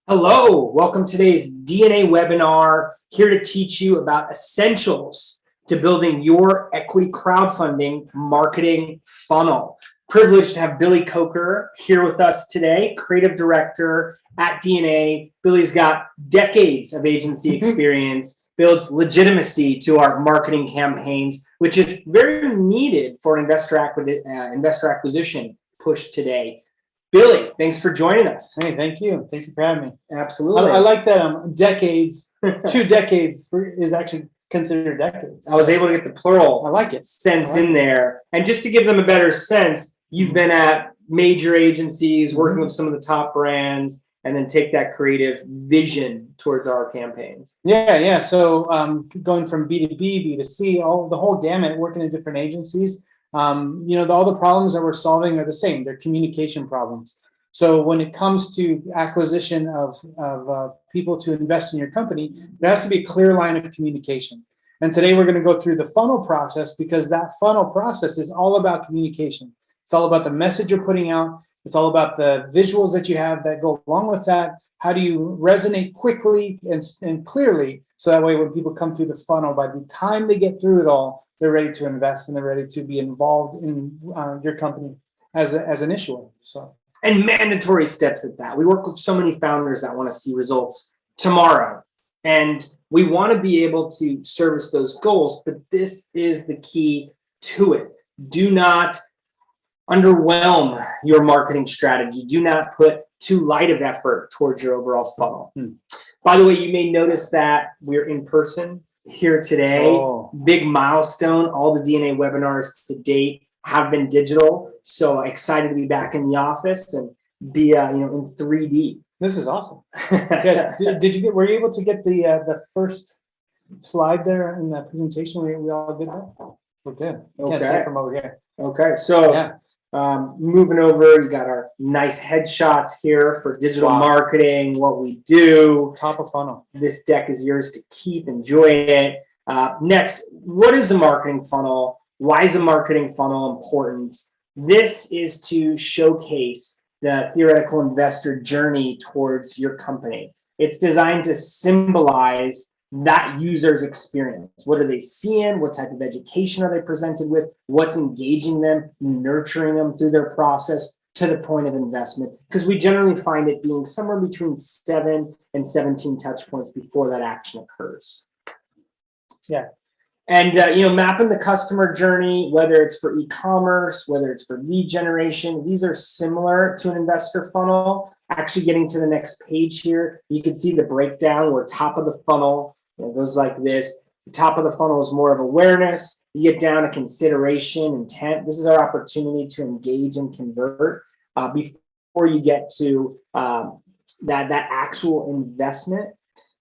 Hello, welcome to today's DNA webinar, here to teach you about essentials to building your equity crowdfunding marketing funnel. Privileged to have Billy Coker here with us today, creative director at DNA. Billy's got decades of agency experience, builds legitimacy to our marketing campaigns, which is very needed for investor acquisition push today. Billy, thanks for joining us. Hey, thank you. Thank you for having me. Absolutely. I like that decades, 2 decades is actually considered decades. I was able to get the plural I like it. sense in there. And just to give them a better sense, you've been at major agencies, working with some of the top brands, and then take that creative vision towards our campaigns. Yeah. So going from B2B, B2C, the whole gamut, working in different agencies. All the problems that we're solving are the same. They're communication problems. So when it comes to acquisition of people to invest in your company, there has to be a clear line of communication. And today we're going to go through the funnel process, because that funnel process is all about communication. It's all about the message you're putting out. It's all about the visuals that you have that go along with that. How do you resonate quickly and clearly, so that way when people come through the funnel, by the time they get through it all, they're ready to invest and they're ready to be involved in your company as an issuer. And mandatory steps at that. We work with so many founders that want to see results tomorrow, and we want to be able to service those goals, but this is the key to it. Do not underwhelm your marketing strategy. Do not put too light of effort towards your overall funnel. By the way, you may notice that we're in person here today. Big milestone. All the DNA webinars to date have been digital. So excited to be back in the office and be in 3D. This is awesome. Yes. Were you able to get the first slide there in the presentation? We all did that? We're good. Can't see it from over here. Okay. So moving over, you got our nice headshots here for digital marketing, what we do. Top of funnel. This deck is yours to keep. Enjoy it. Next, what is a marketing funnel? Why is a marketing funnel important? This is to showcase the theoretical investor journey towards your company. It's designed to symbolize that user's experience. What are they seeing? What type of education are they presented with? What's engaging them, nurturing them through their process to the point of investment? Because we generally find it being somewhere between 7 and 17 touch points before that action occurs. Yeah. And mapping the customer journey, whether it's for e-commerce, whether it's for lead generation, these are similar to an investor funnel. Actually getting to the next page here, you can see the breakdown where top of the funnel goes like this. The top of the funnel is more of awareness. You get down to consideration, intent. This is our opportunity to engage and convert before you get to that actual investment.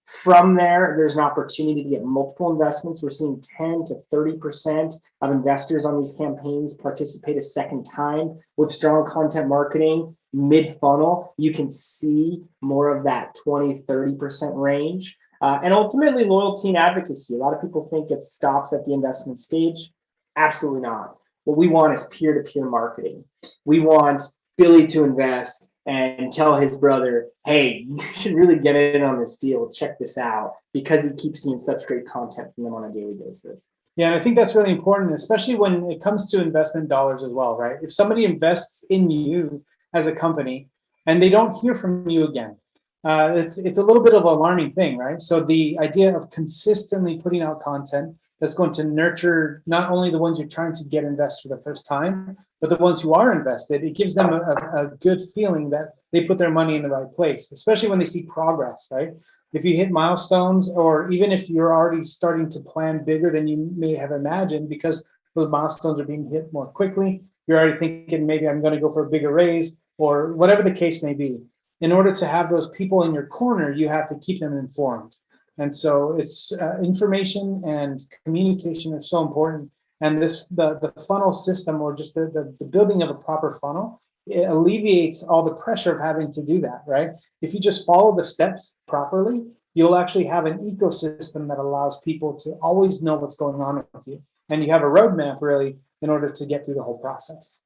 From there, there's an opportunity to get multiple investments. We're seeing 10 to 30% of investors on these campaigns participate a second time. With strong content marketing, mid-funnel, you can see more of that 20, 30% range. And ultimately, loyalty and advocacy. A lot of people think it stops at the investment stage. Absolutely not. What we want is peer-to-peer marketing. We want Billy to invest and tell his brother, hey, you should really get in on this deal. Check this out, because he keeps seeing such great content from them on a daily basis. Yeah, and I think that's really important, especially when it comes to investment dollars as well, right? If somebody invests in you as a company and they don't hear from you again, it's a little bit of an alarming thing, right? So the idea of consistently putting out content that's going to nurture not only the ones you're trying to get invested for the first time, but the ones who are invested, it gives them a good feeling that they put their money in the right place, especially when they see progress, right? If you hit milestones, or even if you're already starting to plan bigger than you may have imagined, because those milestones are being hit more quickly, you're already thinking, maybe I'm going to go for a bigger raise, or whatever the case may be. In order to have those people in your corner, you have to keep them informed. And so it's information and communication are so important. And the funnel system, or just the building of a proper funnel, it alleviates all the pressure of having to do that, right? If you just follow the steps properly, you'll actually have an ecosystem that allows people to always know what's going on with you. And you have a roadmap, really, in order to get through the whole process.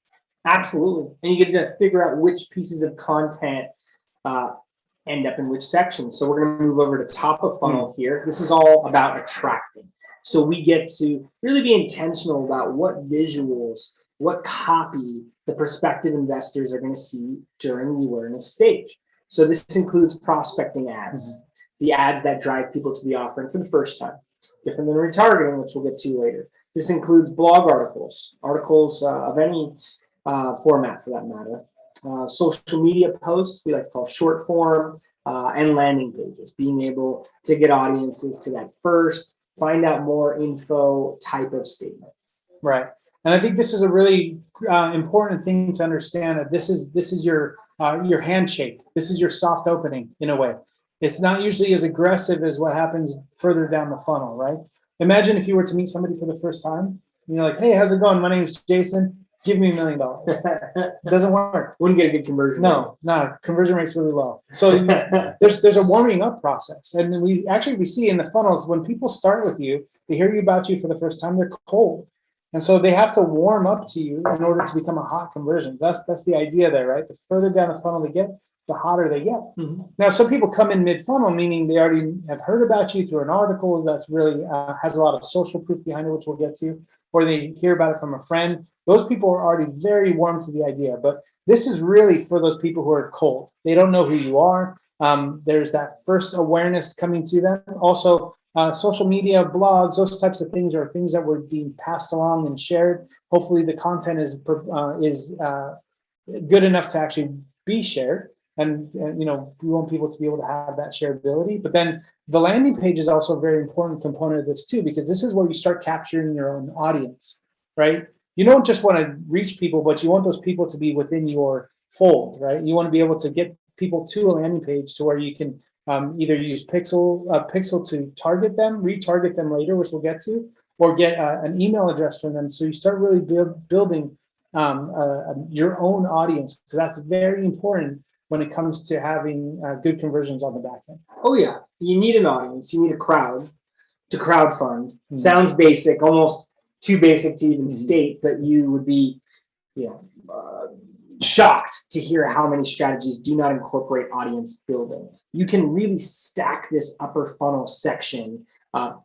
Absolutely. And you get to figure out which pieces of content end up in which section. So we're going to move over to top of funnel here. This is all about attracting. So we get to really be intentional about what visuals, what copy the prospective investors are going to see during the awareness stage. So this includes prospecting ads, the ads that drive people to the offering for the first time, different than retargeting, which we'll get to later. This includes blog articles of any format for that matter, social media posts, we like to call short form, and landing pages, being able to get audiences to that first, find out more info type of statement. Right. And I think this is a really important thing to understand, that this is your handshake. This is your soft opening in a way. It's not usually as aggressive as what happens further down the funnel, right? Imagine if you were to meet somebody for the first time, and you're like, hey, how's it going? My name is Jason. Give me $1 million. It doesn't work. Wouldn't get a good conversion. No, conversion rate's really low. So there's a warming up process. And we see in the funnels, when people start with you, they hear about you for the first time, they're cold. And so they have to warm up to you in order to become a hot conversion. That's the idea there, right? The further down the funnel they get, the hotter they get. Now, some people come in mid-funnel, meaning they already have heard about you through an article that's really has a lot of social proof behind it, which we'll get to, or they hear about it from a friend. Those people are already very warm to the idea. But this is really for those people who are cold. They don't know who you are. There's that first awareness coming to them. Also, social media, blogs, those types of things are things that were being passed along and shared. Hopefully the content is good enough to actually be shared. And we want people to be able to have that shareability. But then the landing page is also a very important component of this too, because this is where you start capturing your own audience, right? You don't just want to reach people, but you want those people to be within your fold, right? You want to be able to get people to a landing page to where you can either use Pixel to target them, retarget them later, which we'll get to, or get an email address from them. So you start really building your own audience. So that's very important when it comes to having good conversions on the back end. Oh yeah, you need an audience. You need a crowd to crowdfund. Sounds basic, almost too basic to even state, but you would be, shocked to hear how many strategies do not incorporate audience building. You can really stack this upper funnel section,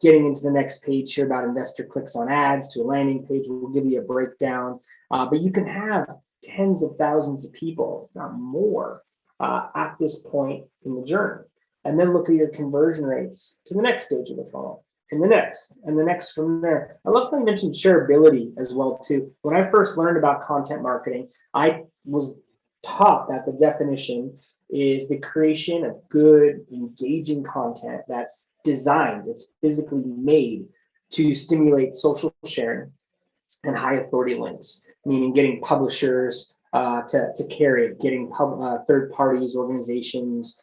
getting into the next page here about investor clicks on ads to a landing page. We'll give you a breakdown, but you can have tens of thousands of people, if not more, at this point in the journey. And then look at your conversion rates to the next stage of the funnel, and the next from there. I love how you mentioned shareability as well too. When I first learned about content marketing, I was taught that the definition is the creation of good, engaging content that's designed, it's physically made to stimulate social sharing and high authority links, meaning getting publishers to carry it, getting third parties, organizations,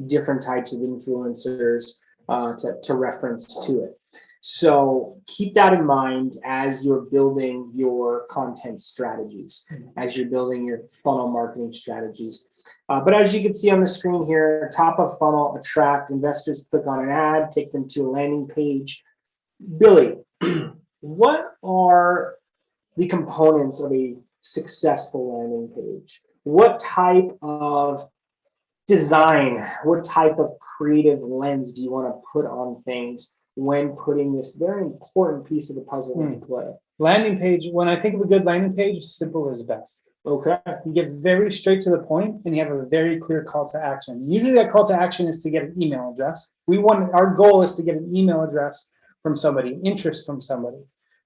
different types of influencers to reference to it. So keep that in mind as you're building your content strategies, as you're building your funnel marketing strategies. But as you can see on the screen here, top of funnel, attract, investors click on an ad, take them to a landing page. Billy, what are the components of a successful landing page? What type of design, what type of creative lens do you want to put on things when putting this very important piece of the puzzle into play? Landing page, when I think of a good landing page, simple is best. Okay. You get very straight to the point and you have a very clear call to action. Usually that call to action is to get an email address. Our goal is to get an email address from somebody, interest from somebody.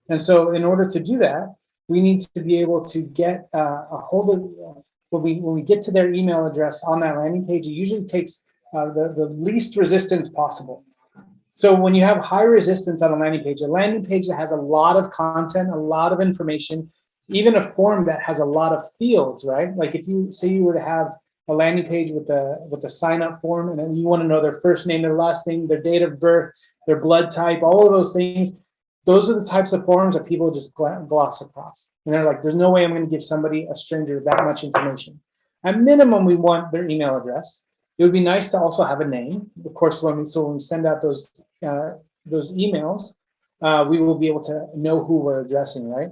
And so in order to do that, we need to be able to get a hold of, when we get to their email address on that landing page, it usually takes the least resistance possible. So when you have high resistance on a landing page that has a lot of content, a lot of information, even a form that has a lot of fields, right? Like if you say you were to have a landing page with the sign up form, and then you want to know their first name, their last name, their date of birth, their blood type, all of those things. Those are the types of forms that people just gloss across. And they're like, there's no way I'm going to give somebody, a stranger, that much information. At minimum, we want their email address. It would be nice to also have a name. Of course, when we send out those emails, we will be able to know who we're addressing, right?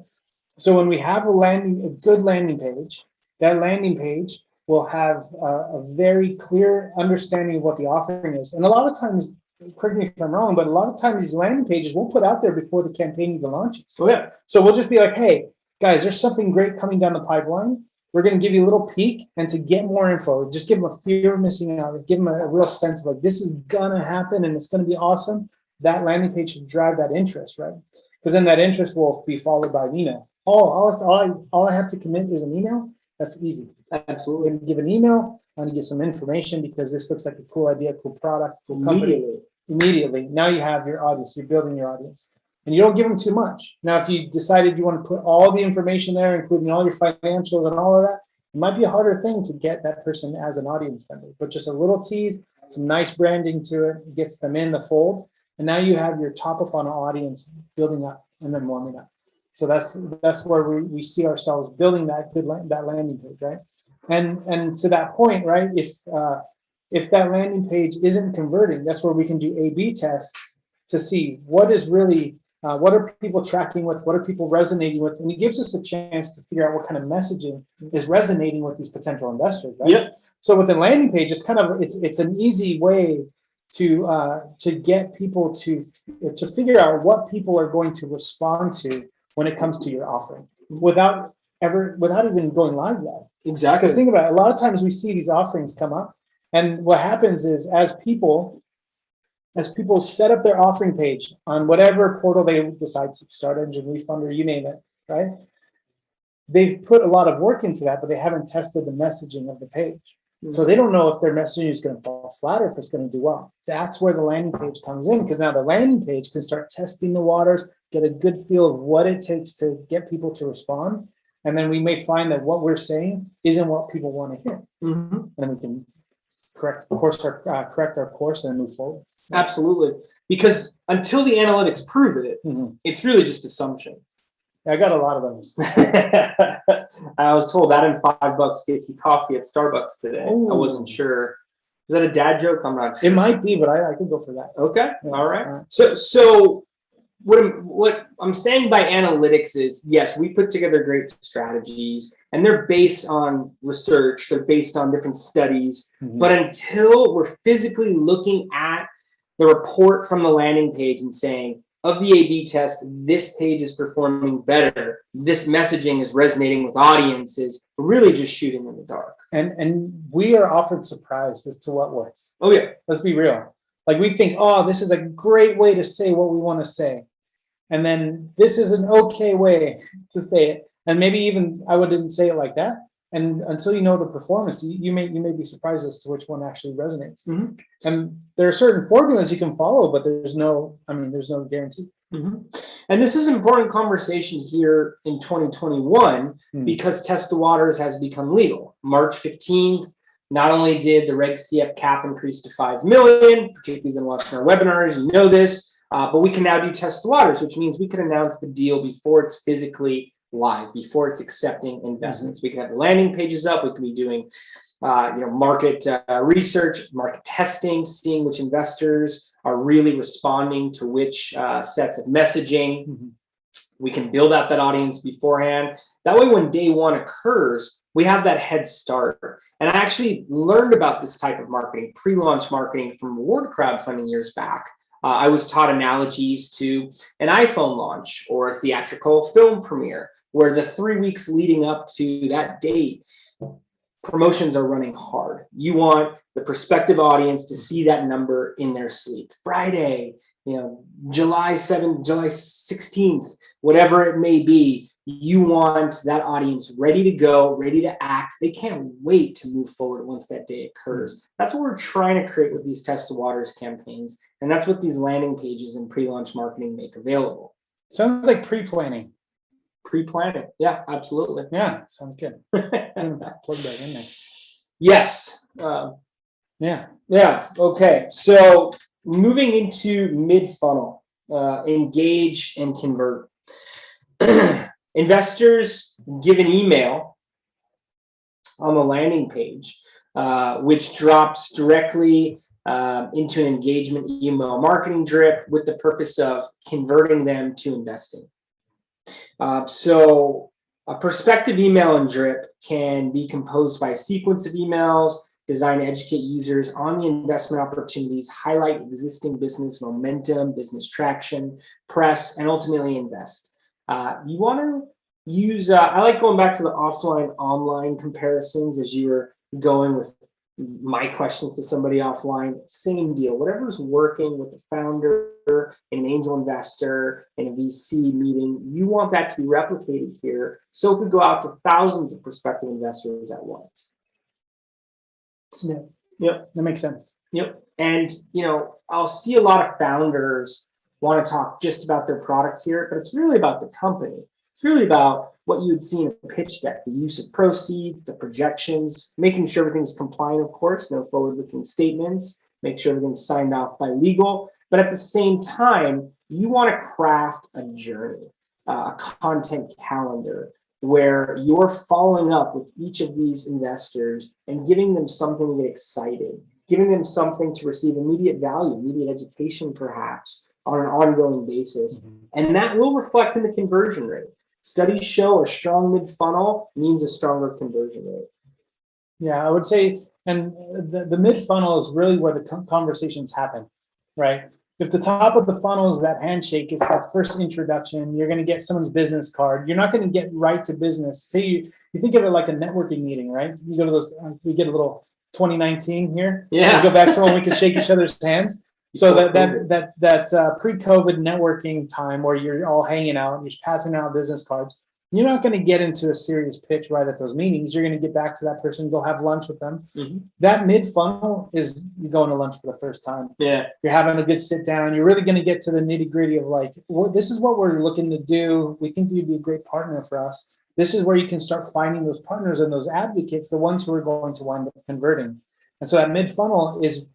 So when we have a good landing page, that landing page will have a very clear understanding of what the offering is. And a lot of times, correct me if I'm wrong, but a lot of times these landing pages we'll put out there before the campaign even launches. So yeah, So we'll just be like, hey, guys, there's something great coming down the pipeline. We're going to give you a little peek, and to get more info, just give them a fear of missing out, give them a real sense of like, this is going to happen and it's going to be awesome. That landing page should drive that interest, right? Because then that interest will be followed by an email. All I have to commit is an email. That's easy. absolutely. I'm going to give an email. I'm going to get some information because this looks like a cool idea, cool product, cool company. Immediately. Now you have your audience. You're building your audience. And you don't give them too much. Now, if you decided you want to put all the information there, including all your financials and all of that, it might be a harder thing to get that person as an audience member. But just a little tease, some nice branding to it, gets them in the fold. And now you have your top of funnel audience building up and then warming up. So that's where we see ourselves building that landing page, right? And to that point, right? If that landing page isn't converting, that's where we can do A/B tests to see what is really what are people tracking with, what are people resonating with, and it gives us a chance to figure out what kind of messaging is resonating with these potential investors, right? Yep. So with the landing page, it's an easy way to get people to figure out what people are going to respond to when it comes to your offering without even going live yet. Exactly. Because think about it, a lot of times we see these offerings come up, and what happens is as people set up their offering page on whatever portal they decide to, Start Engine, Refunder, you name it, right? They've put a lot of work into that, but they haven't tested the messaging of the page. So they don't know if their messaging is going to fall flat or if it's going to do well. That's where the landing page comes in, because now the landing page can start testing the waters, get a good feel of what it takes to get people to respond. And then we may find that what we're saying isn't what people want to hear. And then we can correct our course and move forward. Absolutely. Because until the analytics prove it, it's really just assumption. I got a lot of those. I was told that in $5 gets you coffee at Starbucks today. Ooh. I wasn't sure. Is that a dad joke? I'm not sure. It might be, but I could go for that. Okay. Yeah. All right. So what I'm saying by analytics is, yes, we put together great strategies and they're based on research. They're based on different studies. But until we're physically looking at the report from the landing page and saying, of the A/B test, this page is performing better, this messaging is resonating with audiences, we're really just shooting in the dark. And we are often surprised as to what works. Oh yeah. Let's be real. Like we think, oh, this is a great way to say what we want to say. And then this is an okay way to say it. And maybe even I wouldn't say it like that. And until you know the performance, you may be surprised as to which one actually resonates. And there are certain formulas you can follow, but there's no guarantee. And this is an important conversation here in 2021 because Test the Waters has become legal. March 15th, not only did the Reg CF cap increase to 5 million, particularly been watching our webinars, you know this, but we can now do Test the Waters, which means we can announce the deal before it's physically live, before it's accepting investments. We can have the landing pages up. We can be doing, market research, market testing, seeing which investors are really responding to which sets of messaging. We can build out that audience beforehand. That way, when day one occurs, we have that head start. And I actually learned about this type of marketing, pre-launch marketing, from reward crowdfunding years back. I was taught analogies to an iPhone launch or a theatrical film premiere, where the 3 weeks leading up to that date, promotions are running hard. You want the prospective audience to see that number in their sleep. Friday, July 7th, July 16th, whatever it may be, you want that audience ready to go, ready to act. They can't wait to move forward once that day occurs. That's what we're trying to create with these Test the Waters campaigns. And that's what these landing pages and pre-launch marketing make available. Sounds like pre-planning. Pre-planning. Yeah, absolutely. Yeah, sounds good. Plug that in there. Yes. Yeah. Okay. So moving into mid-funnel, engage and convert. Investors give an email on the landing page, which drops directly into an engagement email marketing drip with the purpose of converting them to investing. So A prospective email and drip can be composed by a sequence of emails designed to educate users on the investment opportunities, highlight existing business momentum, business traction, press, and ultimately invest. You want to use, I like going back to the offline online comparisons as you were going with my questions to somebody offline. Same deal, whatever's working with the founder, an angel investor, in a VC meeting, you want that to be replicated here so it could go out to thousands of prospective investors at once. Yeah. Yep. That makes sense. Yep. And, I'll see a lot of founders want to talk just about their product here, but it's really about the company. It's really about what you would see in a pitch deck, the use of proceeds, the projections, making sure everything's compliant, of course, no forward-looking statements, make sure everything's signed off by legal. But at the same time, you want to craft a journey, a content calendar, where you're following up with each of these investors and giving them something to get excited, giving them something to receive immediate value, immediate education, perhaps, on an ongoing basis. Mm-hmm. And that will reflect in the conversion rate. Studies show a strong mid-funnel means a stronger conversion rate. Yeah, I would say, and the mid-funnel is really where the conversations happen, right? If the top of the funnel is that handshake, it's that first introduction, you're going to get someone's business card. You're not going to get right to business. Say you think of it like a networking meeting, right? You go to those, we get a little 2019 here. Yeah. We go back to when we could shake each other's hands. So that pre-COVID networking time where you're all hanging out and you're passing out business cards, you're not going to get into a serious pitch right at those meetings. You're going to get back to that person, go have lunch with them. Mm-hmm. That mid-funnel is you going to lunch for the first time. Yeah. You're having a good sit down. You're really going to get to the nitty-gritty of like, this is what we're looking to do. We think you'd be a great partner for us. This is where you can start finding those partners and those advocates, the ones who are going to wind up converting. And so that mid-funnel is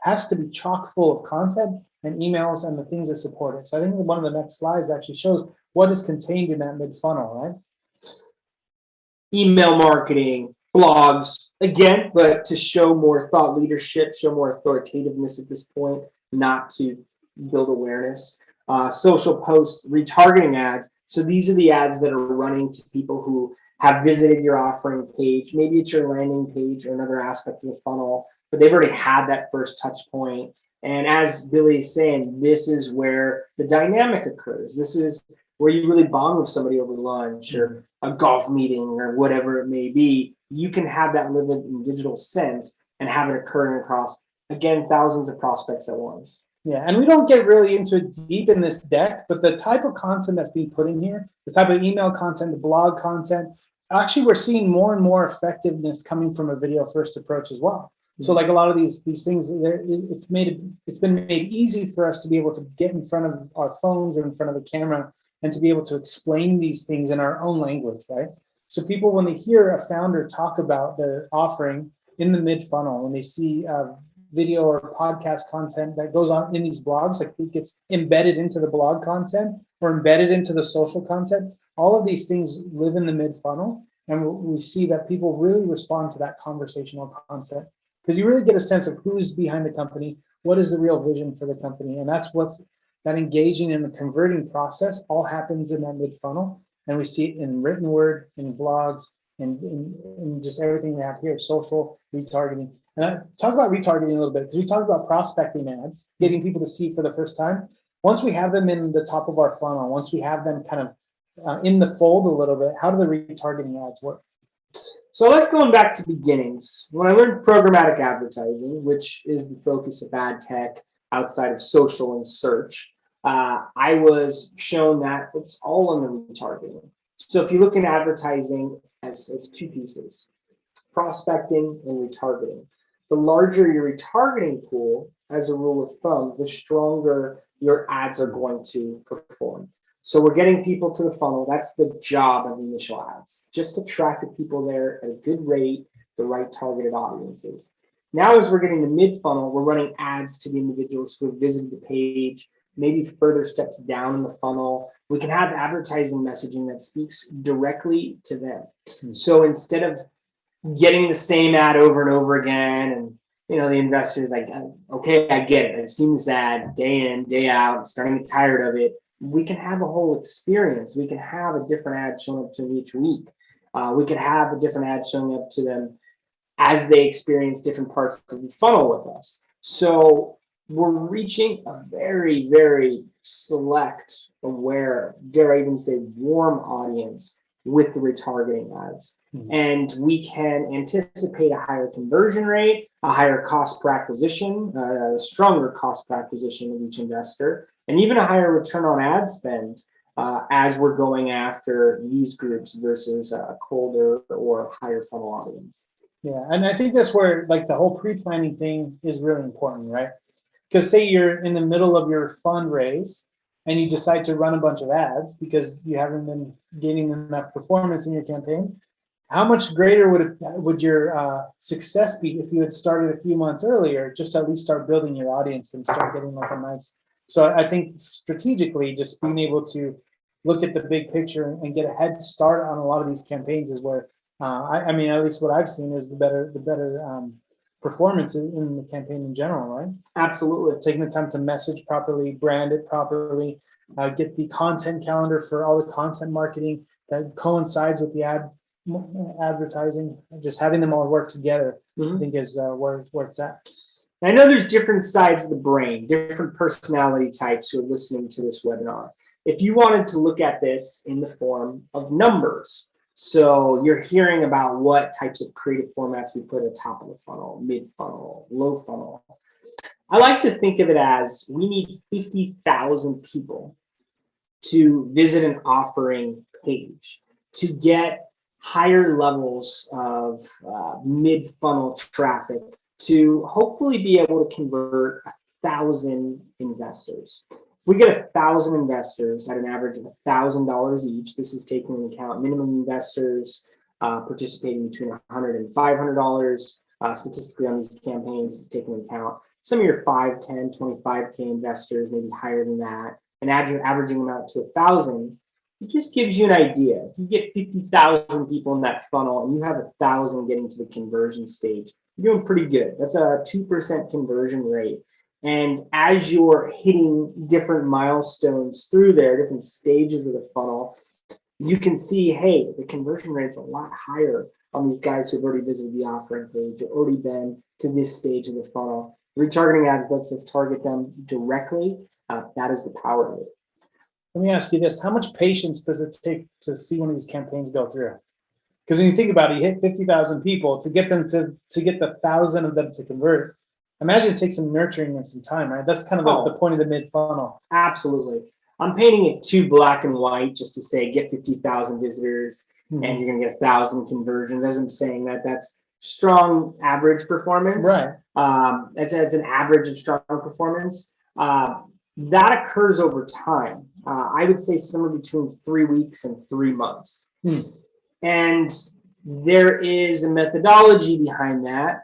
has to be chock full of content and emails and the things that support it. So I think one of the next slides actually shows what is contained in that mid-funnel, right? Email marketing, blogs, again, but to show more thought leadership, show more authoritativeness at this point, not to build awareness. Social posts, retargeting ads. So these are the ads that are running to people who have visited your offering page. Maybe it's your landing page or another aspect of the funnel, but they've already had that first touch point. And as Billy's saying, this is where the dynamic occurs. This is where you really bond with somebody over lunch or a golf meeting or whatever it may be. You can have that live in digital sense and have it occurring across, again, thousands of prospects at once. Yeah, and we don't get really into it deep in this deck, but the type of content that's being put in here, the type of email content, the blog content, actually we're seeing more and more effectiveness coming from a video first approach as well. So like a lot of these things, it's been made easy for us to be able to get in front of our phones or in front of the camera and to be able to explain these things in our own language, right? So people, when they hear a founder talk about their offering in the mid-funnel, when they see video or podcast content that goes on in these blogs, like it gets embedded into the blog content or embedded into the social content, all of these things live in the mid-funnel. And we see that people really respond to that conversational content because you really get a sense of who's behind the company, what is the real vision for the company. And that's what's that engaging in the converting process all happens in that mid-funnel. And we see it in written word, in vlogs, in just everything we have here, social, retargeting. And I talk about retargeting a little bit because we talked about prospecting ads, getting people to see for the first time. Once we have them in the top of our funnel, once we have them kind of in the fold a little bit, how do the retargeting ads work? So I like going back to beginnings. When I learned programmatic advertising, which is the focus of ad tech outside of social and search, I was shown that it's all in the retargeting. So if you look in advertising as two pieces, prospecting and retargeting. The larger your retargeting pool, as a rule of thumb, the stronger your ads are going to perform. So we're getting people to the funnel. That's the job of the initial ads, just to traffic people there at a good rate, the right targeted audiences. Now, as we're getting the mid-funnel, we're running ads to the individuals who have visited the page, maybe further steps down in the funnel. We can have advertising messaging that speaks directly to them. So instead of getting the same ad over and over again, and the investor is like, okay, I get it. I've seen this ad day in, day out. I'm starting to get tired of it. we can have a whole experience. We can have a different ad showing up to them each week. We could have a different ad showing up to them as they experience different parts of the funnel with us. So we're reaching a very, very select, aware, dare I even say warm audience with the retargeting ads. And we can anticipate a higher conversion rate, a higher cost per acquisition, a stronger cost per acquisition of each investor, and even a higher return on ad spend as we're going after these groups versus a colder or higher funnel audience. Yeah, and I think that's where like the whole pre-planning thing is really important, right? Because say you're in the middle of your fundraise and you decide to run a bunch of ads because you haven't been gaining enough performance in your campaign. How much greater would your success be if you had started a few months earlier, just to at least start building your audience and start getting like a nice. So I think strategically, just being able to look at the big picture and get a head start on a lot of these campaigns is where I mean, at least what I've seen is the better performance in the campaign in general, right? Absolutely. Taking the time to message properly, brand it properly, get the content calendar for all the content marketing that coincides with the advertising, just having them all work together, I think is where it's at. I know there's different sides of the brain, different personality types who are listening to this webinar. If you wanted to look at this in the form of numbers, so you're hearing about what types of creative formats we put at top of the funnel, mid funnel, low funnel. I like to think of it as we need 50,000 people to visit an offering page to get higher levels of mid funnel traffic to hopefully be able to convert 1,000 investors. If we get 1,000 investors at an average of $1,000 each, this is taking into account minimum investors participating between $100 and $500 statistically on these campaigns. This is taking into account some of your 5, 10, 25K investors, maybe higher than that, and averaging them out to 1,000. It just gives you an idea. If you get 50,000 people in that funnel and you have 1,000 getting to the conversion stage, you're doing pretty good. That's a 2% conversion rate. And as you're hitting different milestones through there, different stages of the funnel, you can see, hey, the conversion rate's a lot higher on these guys who've already visited the offering page or already been to this stage of the funnel. Retargeting ads lets us target them directly. That is the power of it. Let me ask you this. How much patience does it take to see one of these campaigns go through? Because when you think about it, you hit 50,000 people to get them to get the 1,000 of them to convert. Imagine it takes some nurturing and some time, right? That's kind of the point of the mid funnel. Absolutely. I'm painting it too black and white just to say get 50,000 visitors and you're going to get 1,000 conversions. As I'm saying that's strong average performance. Right. It's an average of strong performance. That occurs over time. I would say somewhere between 3 weeks and 3 months. And there is a methodology behind that,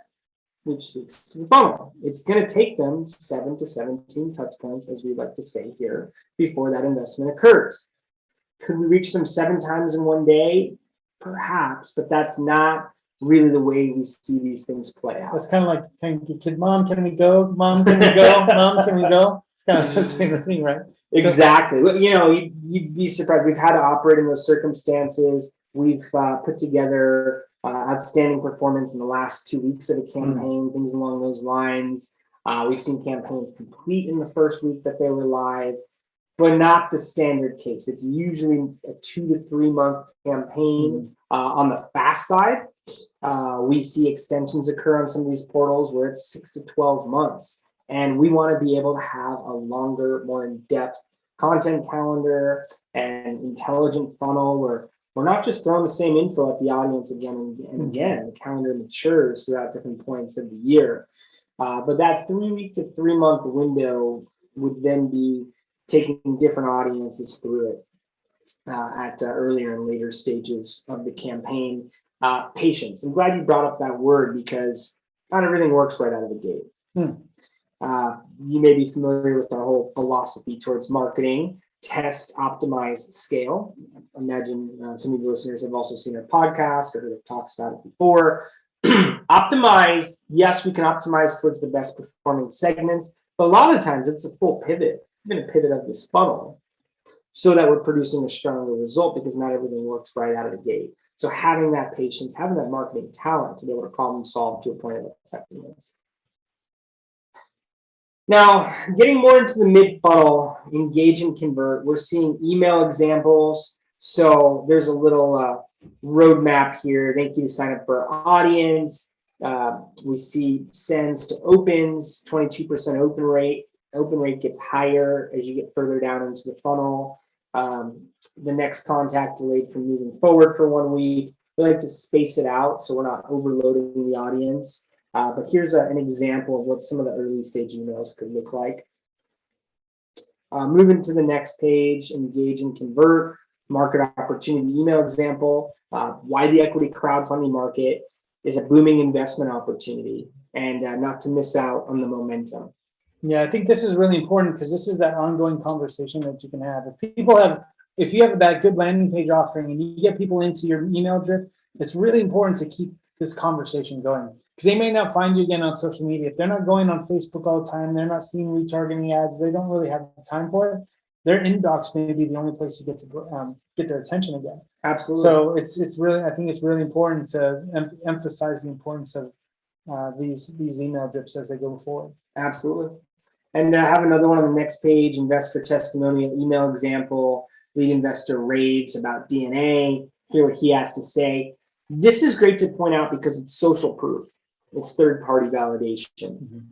which speaks to the funnel. It's going to take them 7 to 17 touch points, as we like to say here, before that investment occurs. Could we reach them 7 times in one day? Perhaps, but that's not really the way we see these things play out. That's kind of like, Mom, can we go? Mom, can we go? Mom, can we go? It's kind of the same thing, right? Exactly. You'd be surprised. We've had to operate in those circumstances. We've put together outstanding performance in the last 2 weeks of a campaign, things along those lines. We've seen campaigns complete in the first week that they were live, but not the standard case. It's usually a 2 to 3 month campaign. On the fast side, we see extensions occur on some of these portals where it's 6 to 12 months. And we want to be able to have a longer, more in-depth content calendar and intelligent funnel where we're not just throwing the same info at the audience again and again. The calendar matures throughout different points of the year. But that 3 week to 3 month window would then be taking different audiences through it at earlier and later stages of the campaign. Patience. I'm glad you brought up that word because not everything works right out of the gate. You may be familiar with our whole philosophy towards marketing: test, optimize, scale. Imagine some of your listeners have also seen our podcast or heard of talks about it before. Optimize, yes, we can optimize towards the best performing segments, but a lot of times it's a full pivot, even a pivot of this funnel. so that we're producing a stronger result, because not everything works right out of the gate. So having that patience, having that marketing talent to be able to problem solve to a point of effectiveness. Now, getting more into the mid-funnel, engage and convert, we're seeing email examples. So there's a little roadmap here. Thank you to sign up for our audience. We see sends to opens, 22% open rate. Open rate gets higher as you get further down into the funnel. The next contact delayed from moving forward for 1 week. We like to space it out so we're not overloading the audience. But here's an example of what some of the early stage emails could look like. Moving to the next page, engage and convert, market opportunity email example, why the equity crowdfunding market is a booming investment opportunity, and not to miss out on the momentum. Yeah, I think this is really important because this is that ongoing conversation that you can have. If you have that good landing page offering and you get people into your email drip, it's really important to keep this conversation going, because they may not find you again on social media. If they're not going on Facebook all the time, they're not seeing retargeting ads, they don't really have the time for it. Their inbox may be the only place you get to get their attention again. Absolutely. So it's really, I think it's really important to emphasize the importance of these email drips as they go forward. Absolutely. And I have another one on the next page, investor testimonial email example. Lead investor raves about DNA. Hear what he has to say. This is great to point out because it's social proof. It's third-party validation.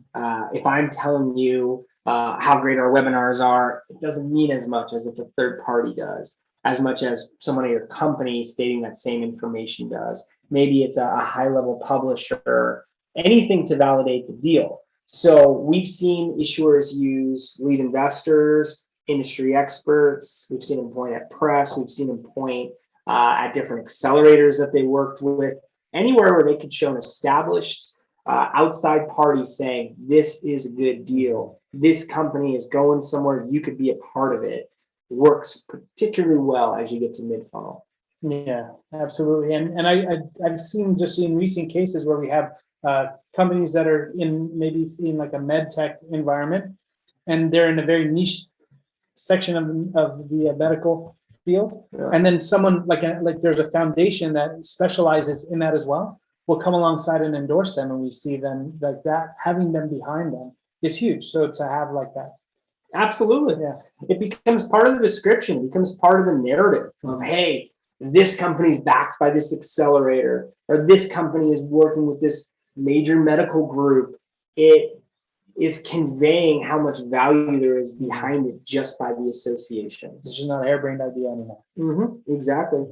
If I'm telling you how great our webinars are, it doesn't mean as much as if a third party does, as much as someone at your company stating that same information does. Maybe it's a high-level publisher, anything to validate the deal. So we've seen issuers use lead investors, industry experts. We've seen them point at press. We've seen them point at different accelerators that they worked with, anywhere where they could show an established outside party saying, this is a good deal. This company is going somewhere. You could be a part of it. Works particularly well as you get to mid-funnel. Yeah, absolutely. And I've seen just in recent cases where we have companies that are maybe in like a med tech environment, and they're in a very niche section of the medical field. Yeah. And then someone like there's a foundation that specializes in that as well, will come alongside and endorse them, and we see them like that. Having them behind them is huge. So to have like that. Absolutely. Yeah. It becomes part of the description. It becomes part of the narrative of, hey, this company is backed by this accelerator, or this company is working with this major medical group. It is conveying how much value there is behind it just by the association. This is not a harebrained idea anymore. Exactly.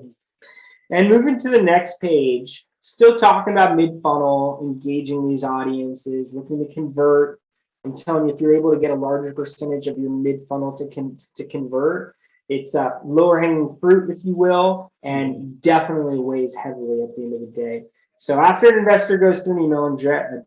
And moving to the next page, still talking about mid-funnel, engaging these audiences, looking to convert. I'm telling you, if you're able to get a larger percentage of your mid-funnel to convert, it's a lower hanging fruit, if you will, and definitely weighs heavily at the end of the day. So after an investor goes through an email and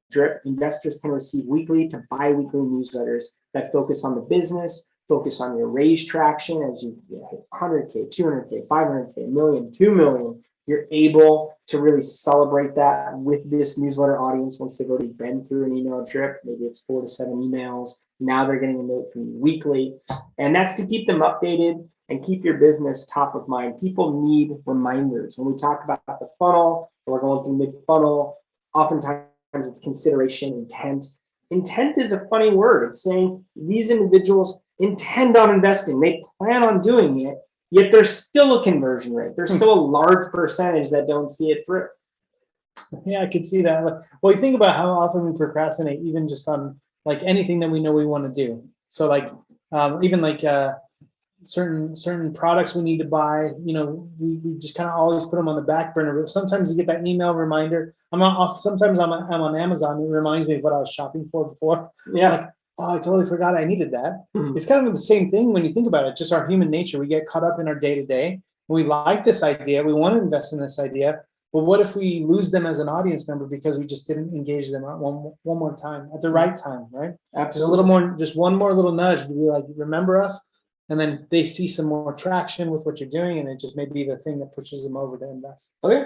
drip, investors can receive weekly to bi-weekly newsletters that focus on the business, focus on your raise traction as you hit 100K, 200K, 500K, million, 2 million. You're able to really celebrate that with this newsletter audience once they've already been through an email drip. Maybe it's 4 to 7 emails. Now they're getting a note from you weekly. And that's to keep them updated and keep your business top of mind. People need reminders. When we talk about the funnel, we're going through mid-funnel, oftentimes it's consideration, intent. Intent is a funny word. It's saying these individuals intend on investing. They plan on doing it, yet there's still a conversion rate. There's still a large percentage that don't see it through. Yeah, I could see that. Well, you think about how often we procrastinate, even just on like anything that we know we want to do. So like even like certain products we need to buy, you know, we just kind of always put them on the back burner. But sometimes you get that email reminder. Sometimes I'm on Amazon. It reminds me of what I was shopping for before. Yeah. Like, oh, I totally forgot I needed that. It's kind of the same thing when you think about it. Just our human nature. We get caught up in our day-to-day. We like this idea. We want to invest in this idea. But what if we lose them as an audience member because we just didn't engage them one more time at the right time, right? Absolutely. Just a little more, just one more little nudge to be like, remember us? And then they see some more traction with what you're doing, and it just may be the thing that pushes them over to invest. Okay.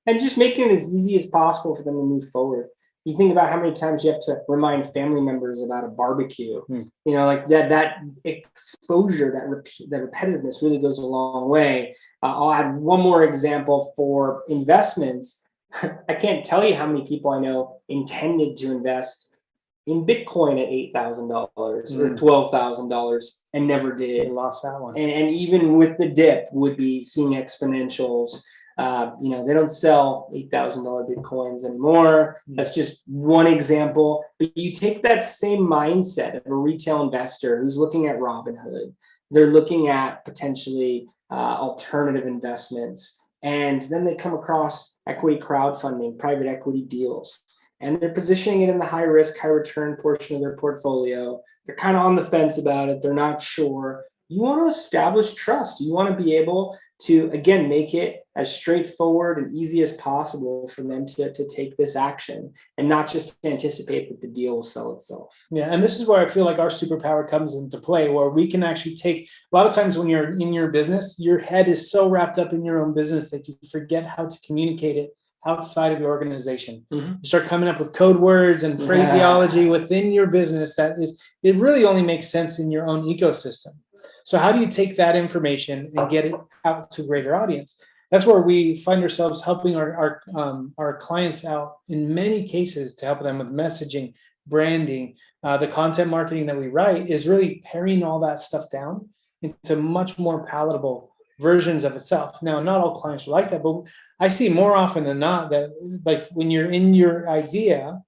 And just making it as easy as possible for them to move forward. You think about how many times you have to remind family members about a barbecue. Hmm. You know, like that exposure, that repetitiveness really goes a long way. I'll add one more example for investments. I can't tell you how many people I know intended to invest in Bitcoin at $8,000 or $12,000 and never They did. lost that one. And even with the dip, would be seeing exponentials. You know, they don't sell $8,000 Bitcoins anymore. That's just one example. But you take that same mindset of a retail investor who's looking at Robinhood, they're looking at potentially alternative investments, and then they come across equity crowdfunding, private equity deals, and they're positioning it in the high risk, high return portion of their portfolio. They're kind of on the fence about it. They're not sure. You want to establish trust. You want to be able to, again, make it as straightforward and easy as possible for them to take this action and not just anticipate that the deal will sell itself. Yeah, and this is where I feel like our superpower comes into play, where we can actually take, a lot of times when you're in your business, your head is so wrapped up in your own business that you forget how to communicate it outside of your organization. You start coming up with code words and phraseology within your business it really only makes sense in your own ecosystem. So how do you take that information and get it out to a greater audience? That's where we find ourselves helping our clients out in many cases to help them with messaging, branding. The content marketing that we write is really paring all that stuff down into much more palatable versions of itself. Now, not all clients are like that, but I see more often than not that, like, when you're in your idea,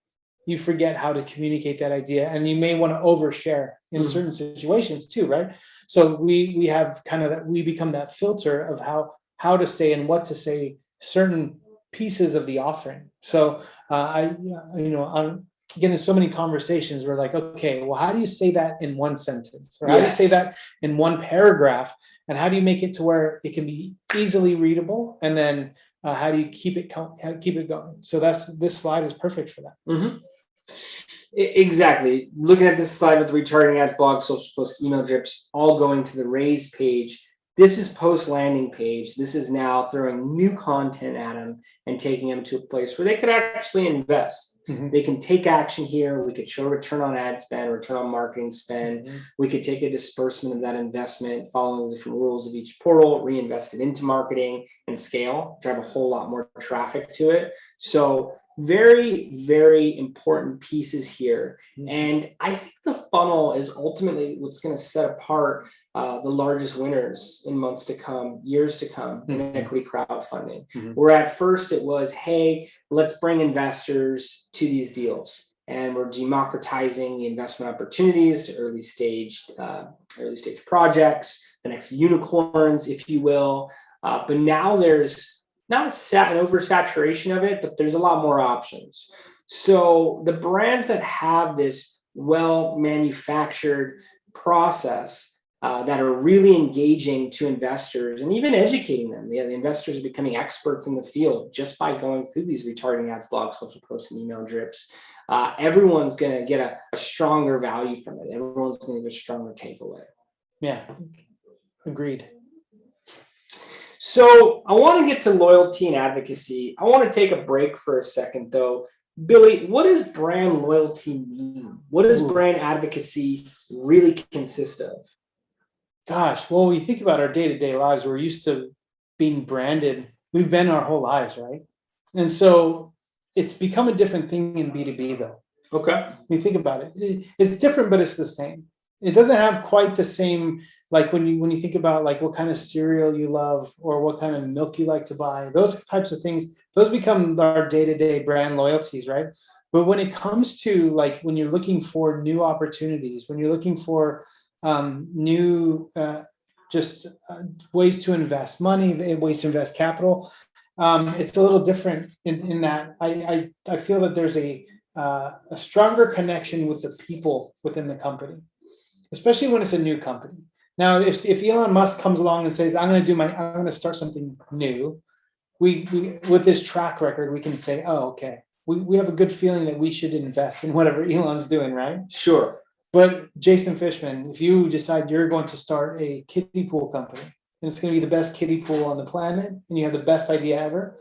you forget how to communicate that idea, and you may want to overshare in certain situations too, right? So we have kind of that, we become that filter of how to say and what to say certain pieces of the offering. So I'm getting so many conversations where, like, okay, well, how do you say that in one sentence, or how do you say that in one paragraph, and how do you make it to where it can be easily readable, and then how do you keep it going? So this slide is perfect for that. Exactly. Looking at this slide with the retargeting ads, blog, social posts, email drips, all going to the raise page. This is post landing page. This is now throwing new content at them and taking them to a place where they could actually invest. They can take action here. We could show return on ad spend, return on marketing spend. We could take a disbursement of that investment, following the different rules of each portal, reinvest it into marketing and scale, drive a whole lot more traffic to it. So very, very important pieces here. And I think the funnel is ultimately what's going to set apart the largest winners in months to come, years to come in equity crowdfunding. Where at first it was, hey, let's bring investors to these deals. And we're democratizing the investment opportunities to early stage projects, the next unicorns, if you will. But now there's not an oversaturation of it, but there's a lot more options. So the brands that have this well manufactured process that are really engaging to investors and even educating them. The investors are becoming experts in the field just by going through these retargeting ads, blogs, social posts, and email drips. Everyone's going to get a stronger value from it. Everyone's going to get a stronger takeaway. Yeah, agreed. So I want to get to loyalty and advocacy. I want to take a break for a second, though. Billy, what does brand loyalty mean? What does brand advocacy really consist of? Gosh, well, we think about our day-to-day lives. We're used to being branded. We've been our whole lives, right? And so it's become a different thing in B2B, though. Okay. When you think about it, it's different, but it's the same. It doesn't have quite the same, like when you think about like what kind of cereal you love or what kind of milk you like to buy, those types of things, those become our day-to-day brand loyalties, right? But when it comes to like when you're looking for new opportunities, when you're looking for new ways to invest money, ways to invest capital, it's a little different in that I feel that there's a stronger connection with the people within the company, especially when it's a new company. Now, if Elon Musk comes along and says, I'm going to start something new, we with this track record, we can say, oh, okay, we have a good feeling that we should invest in whatever Elon's doing, right? Sure. But Jason Fishman, if you decide you're going to start a kiddie pool company, and it's going to be the best kiddie pool on the planet, and you have the best idea ever,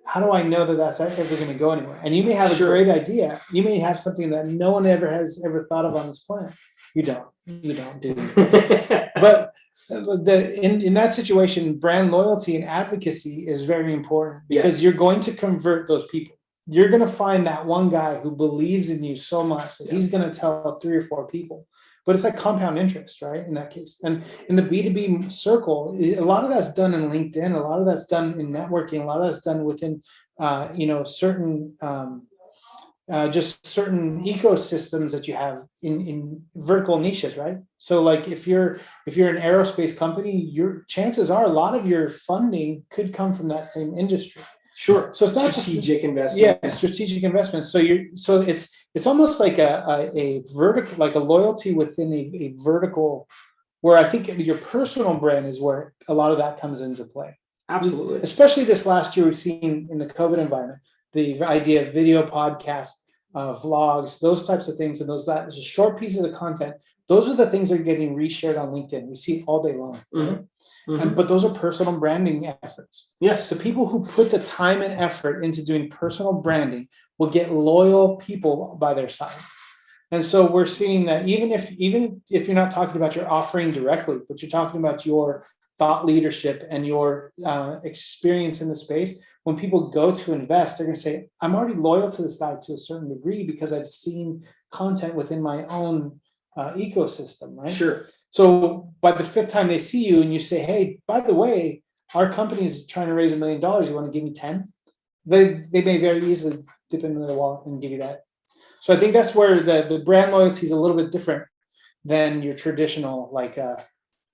how do I know that that's ever going to go anywhere? And you may have a Sure. great idea. You may have something that no one has ever thought of on this planet. You don't do. But in that situation, brand loyalty and advocacy is very important, because Yes. you're going to convert those people. You're going to find that one guy who believes in you so much that he's going to tell 3 or 4 people. But it's like compound interest, right? In that case. And in the B2B circle, a lot of that's done in LinkedIn, a lot of that's done in networking, a lot of that's done within, certain, just certain ecosystems that you have in vertical niches, right? So like if you're an aerospace company, your chances are a lot of your funding could come from that same industry. Sure. So it's not strategic investment. Yeah, strategic investments. So it's almost like a vertical, like a loyalty within a vertical, where I think your personal brand is where a lot of that comes into play. Absolutely. Especially this last year, we've seen in the COVID environment, the idea of video podcasts, vlogs, those types of things, and that short pieces of content. Those are the things that are getting reshared on LinkedIn. We see it all day long. Right? But those are personal branding efforts. Yes. The people who put the time and effort into doing personal branding will get loyal people by their side. And so we're seeing that even if you're not talking about your offering directly, but you're talking about your thought leadership and your experience in the space, when people go to invest, they're going to say, I'm already loyal to this guy to a certain degree because I've seen content within my own ecosystem, right? Sure. So by the 5th time they see you and you say, hey, by the way, our company is trying to raise $1 million. You want to give me 10? They may very easily dip into their wallet and give you that. So I think that's where the brand loyalty is a little bit different than your traditional, like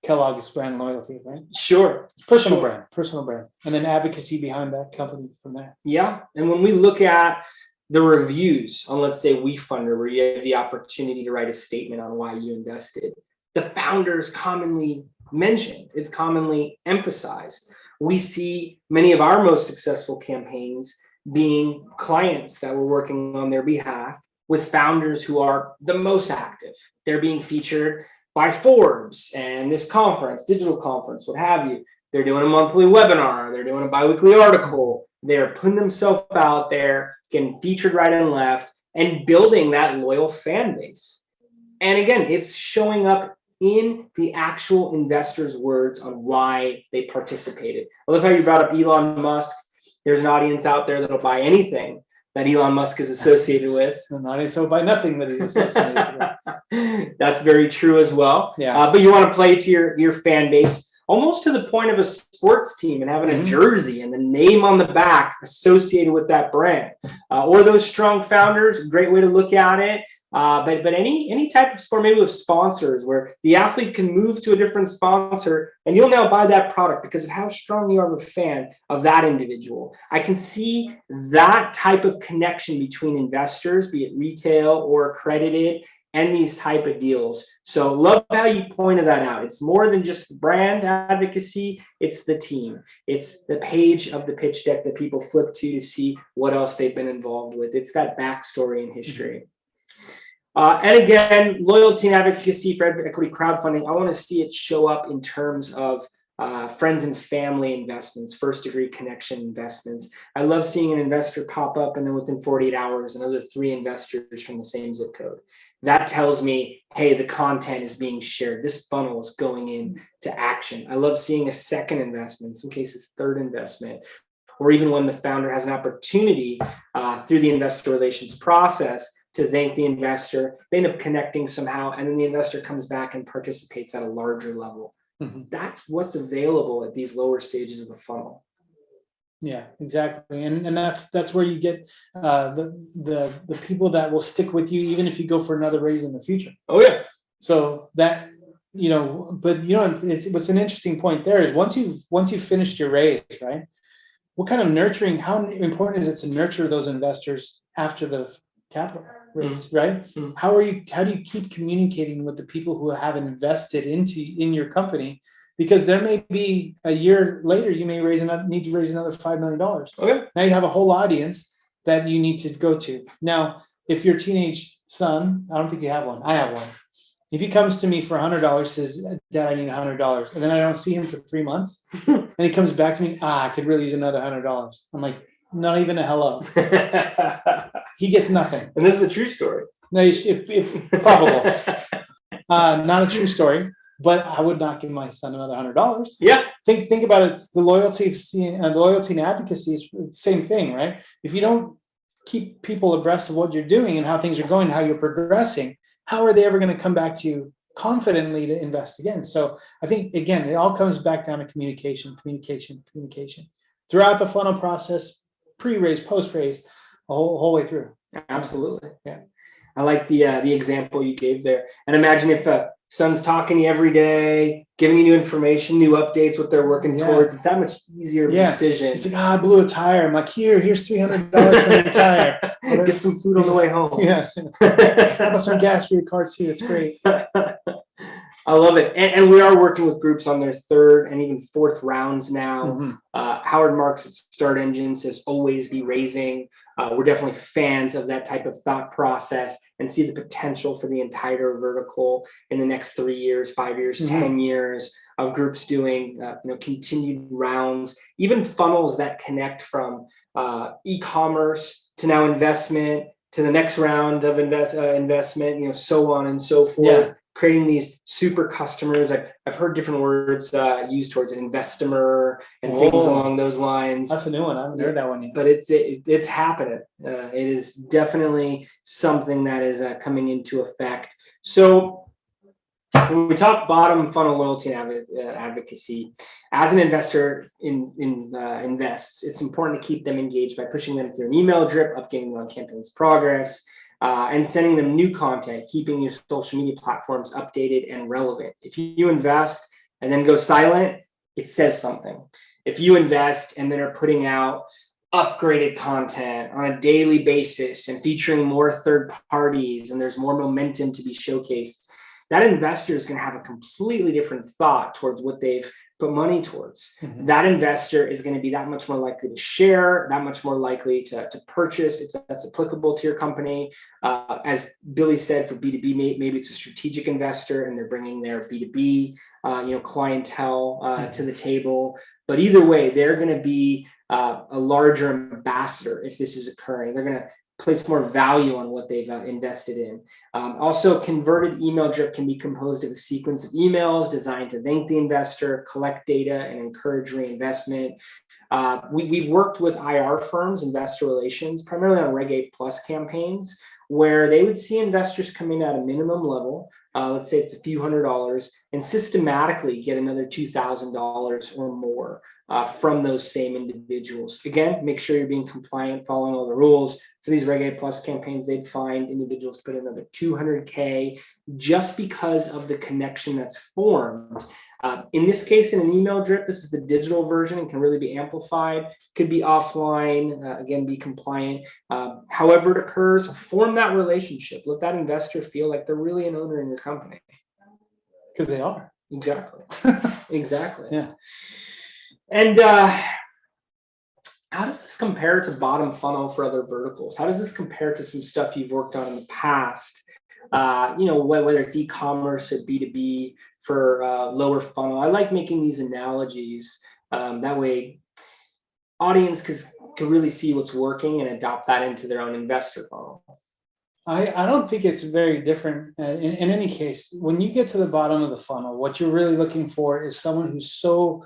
Kellogg's brand loyalty, right? Sure. Personal brand, and then advocacy behind that company from there. Yeah. And when we look at the reviews on, let's say, WeFunder, where you have the opportunity to write a statement on why you invested, the founders commonly mentioned, it's commonly emphasized. We see many of our most successful campaigns being clients that were working on their behalf with founders who are the most active. They're being featured by Forbes and this conference, digital conference, what have you. They're doing a monthly webinar. They're doing a biweekly article. They're putting themselves out there, getting featured right and left, and building that loyal fan base. And again, it's showing up in the actual investors' words on why they participated. I love how you brought up Elon Musk. There's an audience out there that'll buy anything that Elon Musk is associated with. An audience will buy nothing that he's associated with. That's very true as well. Yeah. But you want to play to your fan base, almost to the point of a sports team and having a jersey and the name on the back associated with that brand. Or those strong founders, great way to look at it. But any type of sport, maybe with sponsors, where the athlete can move to a different sponsor and you'll now buy that product because of how strong you are of a fan of that individual. I can see that type of connection between investors, be it retail or accredited, and these type of deals. So love how you pointed that out. It's more than just brand advocacy. It's the team. It's the page of the pitch deck that people flip to see what else they've been involved with. It's that backstory and history. And again, loyalty and advocacy for equity crowdfunding, I want to see it show up in terms of friends and family investments, first degree connection investments. I love seeing an investor pop up and then within 48 hours, another 3 investors from the same zip code. That tells me, hey, the content is being shared. This funnel is going into action. I love seeing a second investment, in some cases, third investment, or even when the founder has an opportunity through the investor relations process to thank the investor, they end up connecting somehow, and then the investor comes back and participates at a larger level. That's what's available at these lower stages of the funnel. Yeah, exactly. And that's where you get the people that will stick with you even if you go for another raise in the future. Oh yeah. So that, what's an interesting point there is once you've finished your raise, right? What kind of nurturing, how important is it to nurture those investors after the capital raise, right? How do you keep communicating with the people who have invested in your company? Because there may be a year later, you may need to raise another $5 million. Okay. Now you have a whole audience that you need to go to. Now, if your teenage son, I don't think you have one, I have one. If he comes to me for $100, says, Dad, I need $100, and then I don't see him for 3 months, and he comes back to me, I could really use another $100. I'm like, not even a hello. He gets nothing. And this is a true story. No, if probable. Not a true story, but I would not give my son another $100. Yeah. Think about it. The loyalty and advocacy is the same thing, right? If you don't keep people abreast of what you're doing and how things are going, how you're progressing, how are they ever going to come back to you confidently to invest again? So I think, again, it all comes back down to communication throughout the funnel process, pre-raise, post-raise, the whole way through. Absolutely. Yeah. I like the example you gave there. And imagine if son's talking to you every day, giving you new information, new updates, what they're working towards. It's that much easier of a decision. It's like, I blew a tire. I'm like, here's $300 for your tire. Get some food on the way home. Yeah. Have us some gas for your car too. It's great. I love it. And we are working with groups on their third and even fourth rounds now. Mm-hmm. Howard Marks at Start Engine says, always be raising. We're definitely fans of that type of thought process and see the potential for the entire vertical in the next 3 years, 5 years, 10 years of groups doing continued rounds, even funnels that connect from e-commerce to now investment to the next round of investment, so on and so forth. Yeah. Creating these super customers. I've heard different words used towards an investor and things along those lines. That's a new one. I haven't heard that one yet. But it's happening. It is definitely something that is coming into effect. So when we talk bottom funnel loyalty and advocacy, as an investor invests, it's important to keep them engaged by pushing them through an email drip, updating them on campaign's progress, and sending them new content, keeping your social media platforms updated and relevant. If you invest and then go silent, it says something. If you invest and then are putting out upgraded content on a daily basis and featuring more third parties and there's more momentum to be showcased, that investor is going to have a completely different thought towards what they've put money towards. Mm-hmm. That investor is going to be that much more likely to share, that much more likely to purchase if that's applicable to your company. As Billy said, for B2B, maybe it's a strategic investor and they're bringing their B2B clientele to the table. But either way, they're going to be a larger ambassador if this is occurring. They're going to place more value on what they've invested in. Also, converted email drip can be composed of a sequence of emails designed to thank the investor, collect data, and encourage reinvestment. We've worked with IR firms, investor relations, primarily on Reg A Plus campaigns, where they would see investors come in at a minimum level, let's say it's a few $100s, and systematically get another $2,000 or more from those same individuals. Again, make sure you're being compliant, following all the rules. For these Reg A Plus campaigns, they'd find individuals put another $200K just because of the connection that's formed. In this case, in an email drip, this is the digital version and can really be amplified. Could be offline, again, be compliant. However it occurs, form that relationship. Let that investor feel like they're really an owner in your company. Because they are. Exactly. Exactly. Yeah. And how does this compare to bottom funnel for other verticals? How does this compare to some stuff you've worked on in the past? Whether it's e-commerce or B2B for lower funnel. I like making these analogies. That way audience can really see what's working and adopt that into their own investor funnel. I don't think it's very different. In any case, when you get to the bottom of the funnel, what you're really looking for is someone who's so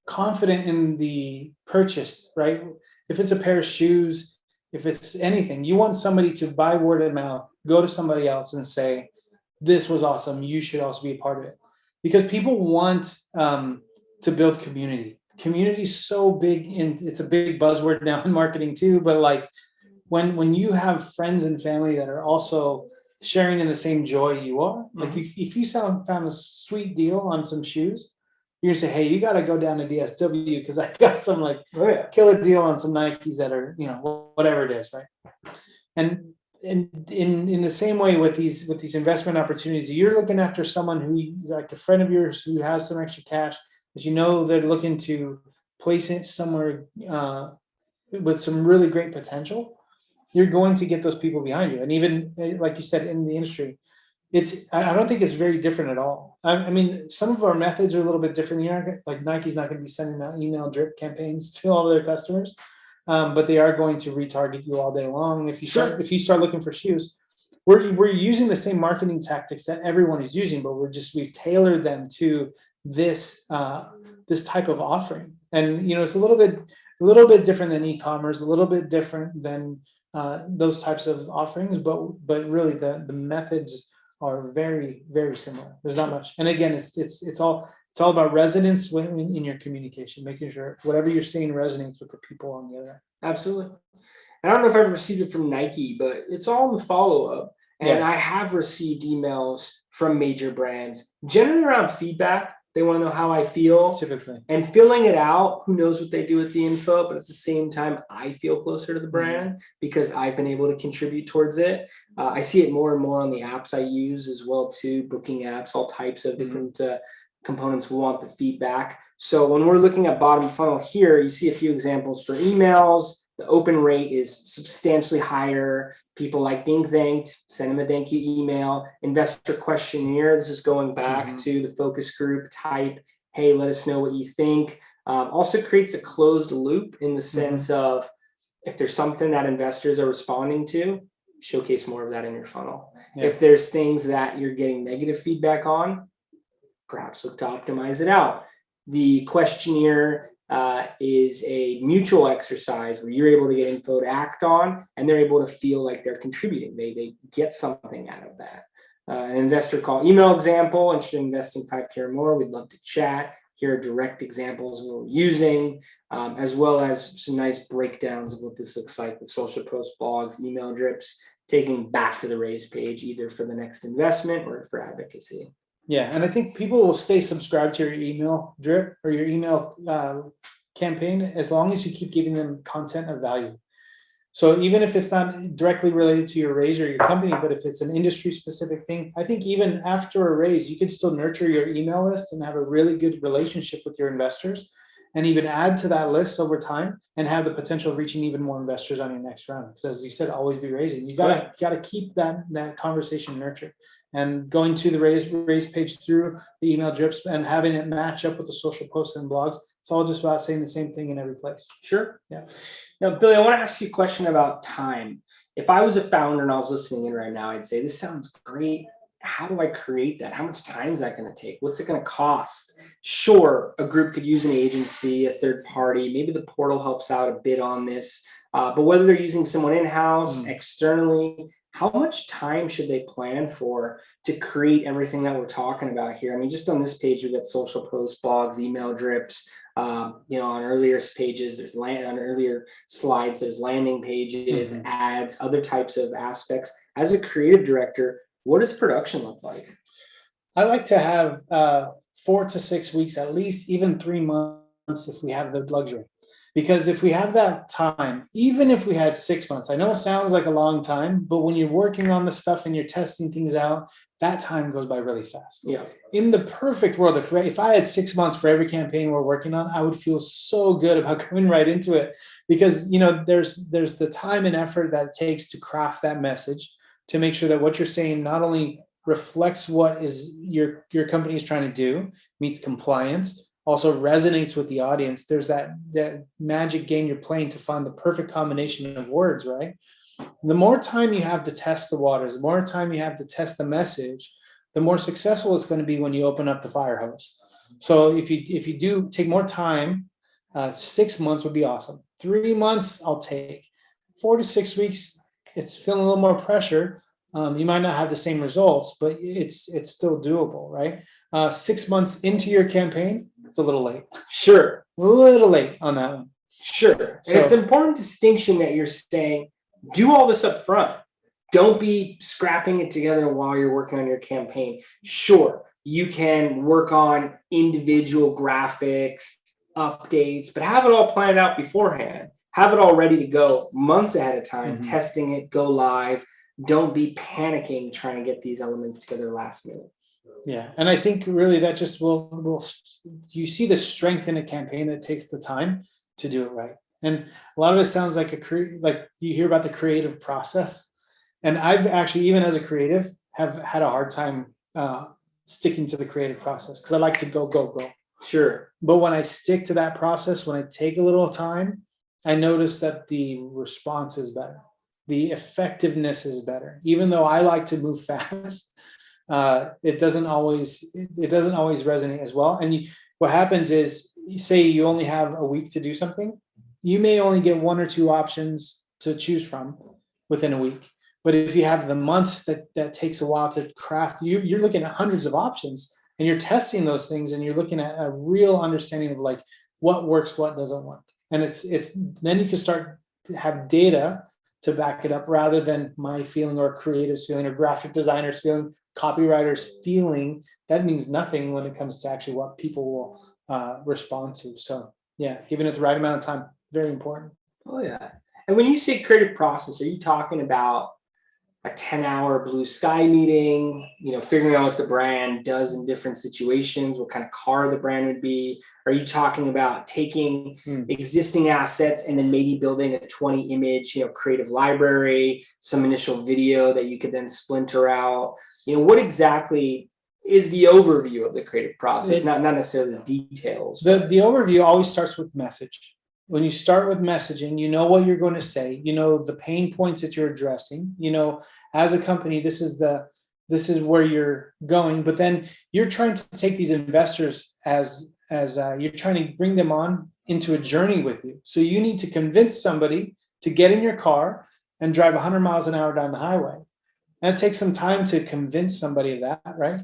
confident in the purchase, right? If it's a pair of shoes, if it's anything, you want somebody to, by word of mouth, go to somebody else and say, this was awesome, you should also be a part of it. Because people want to build community. Community is so big, and it's a big buzzword now in marketing too, but like when you have friends and family that are also sharing in the same joy you are, like if you found a sweet deal on some shoes, you're gonna say, hey, you got to go down to DSW because I got some killer deal on some Nikes that are, whatever it is, right? And in the same way with these investment opportunities, you're looking after someone who's like a friend of yours who has some extra cash that they're looking to place it somewhere with some really great potential. You're going to get those people behind you, and even like you said in the industry. I don't think it's very different at all. I mean, some of our methods are a little bit different. Nike's not going to be sending out email drip campaigns to all of their customers. but they are going to retarget you all day long. If you Sure. if you start looking for shoes, we're using the same marketing tactics that everyone is using, but we've tailored them to this this type of offering. And it's a little bit different than e-commerce, a little bit different than those types of offerings, but really the methods are very, very similar. There's not much. And again, it's all about resonance in your communication, making sure whatever you're saying resonates with the people on the other end. Absolutely. I don't know if I've received it from Nike, but it's all in the follow-up. And Yeah. I have received emails from major brands, generally around feedback. They want to know how I feel. Typically. And filling it out, who knows what they do with the info, but at the same time, I feel closer to the brand because I've been able to contribute towards it. I see it more and more on the apps I use as well too, booking apps, all types of different components will want the feedback. So when we're looking at bottom funnel here, you see a few examples for emails. The open rate is substantially higher. People like being thanked, send them a thank you email. Investor questionnaire, this is going back to the focus group type. Hey, let us know what you think. Also creates a closed loop in the sense of if there's something that investors are responding to, showcase more of that in your funnel. Yeah. If there's things that you're getting negative feedback on, perhaps look to optimize it out. The questionnaire is a mutual exercise where you're able to get info to act on, and they're able to feel like they're contributing. They get something out of that. An investor call email example, interested in investing 5K or more, we'd love to chat. Here are direct examples of what we're using, as well as some nice breakdowns of what this looks like with social posts, blogs, email drips, taking back to the raise page, either for the next investment or for advocacy. Yeah, and I think people will stay subscribed to your email drip or your email campaign as long as you keep giving them content of value. So even if it's not directly related to your raise or your company, but if it's an industry specific thing, I think even after a raise, you could still nurture your email list and have a really good relationship with your investors, and even add to that list over time and have the potential of reaching even more investors on your next round. Because as you said, always be raising. You gotta keep that conversation nurtured. And going to the raise page through the email drips and having it match up with the social posts and blogs. It's all just about saying the same thing in every place. Sure. Yeah. Now, Billy, I want to ask you a question about time. If I was a founder and I was listening in right now, I'd say, this sounds great. How do I create that? How much time is that going to take? What's it going to cost? Sure, a group could use an agency, a third party. Maybe the portal helps out a bit on this. But whether they're using someone in-house, externally, how much time should they plan for to create everything that we're talking about here? I mean, just on this page, we've got social posts, blogs, email drips. On earlier pages, on earlier slides, there's landing pages, ads, other types of aspects. As a creative director, what does production look like? I like to have 4 to 6 weeks, at least, even 3 months if we have the luxury. Because if we have that time, even if we had 6 months, I know it sounds like a long time, but when you're working on the stuff and you're testing things out, that time goes by really fast. Yeah. In the perfect world, if I had 6 months for every campaign we're working on, I would feel so good about coming right into it. Because there's the time and effort that it takes to craft that message, to make sure that what you're saying not only reflects what is your company is trying to do, meets compliance, also resonates with the audience. There's that magic game you're playing to find the perfect combination of words, right? The more time you have to test the waters, the more time you have to test the message, the more successful it's going to be when you open up the fire hose. So if you do take more time, 6 months would be awesome. 3 months, I'll take. 4 to 6 weeks, it's feeling a little more pressure. You might not have the same results, but it's still doable, right? 6 months into your campaign, it's a little late. Sure. A little late on that one. Sure. And it's an important distinction that you're saying, do all this up front. Don't be scrapping it together while you're working on your campaign. Sure, you can work on individual graphics, updates, but have it all planned out beforehand. Have it all ready to go months ahead of time, testing it, go live. Don't be panicking trying to get these elements together last minute. Yeah, and I think really that just will you see the strength in a campaign that takes the time to do it right. And a lot of it sounds like like you hear about the creative process. And I've actually, even as a creative, have had a hard time sticking to the creative process because I like to go. Sure. But when I stick to that process, when I take a little time, I notice that the response is better. The effectiveness is better. Even though I like to move fast, it doesn't always resonate as well. And what happens is, say you only have a week to do something, you may only get one or two options to choose from within a week. But if you have the months that takes a while to craft, you're looking at hundreds of options, and you're testing those things, and you're looking at a real understanding of like what works, what doesn't work. And it's then you can start to have data to back it up, rather than my feeling or creative's feeling or graphic designer's feeling, copywriter's feeling. That means nothing when it comes to actually what people will respond to. So yeah, giving it the right amount of time, very important. Oh yeah. And when you say creative process, are you talking about a 10-hour blue sky meeting, figuring out what the brand does in different situations, what kind of car the brand would be? Are you talking about taking existing assets and then maybe building a 20 image, creative library, some initial video that you could then splinter out? What exactly is the overview of the creative process, not necessarily the details? The overview always starts with message. When you start with messaging, you know what you're going to say, the pain points that you're addressing, as a company, this is where you're going. But then you're trying to take these investors as you're trying to bring them on into a journey with you. So you need to convince somebody to get in your car and drive 100 miles an hour down the highway. And it takes some time to convince somebody of that, right?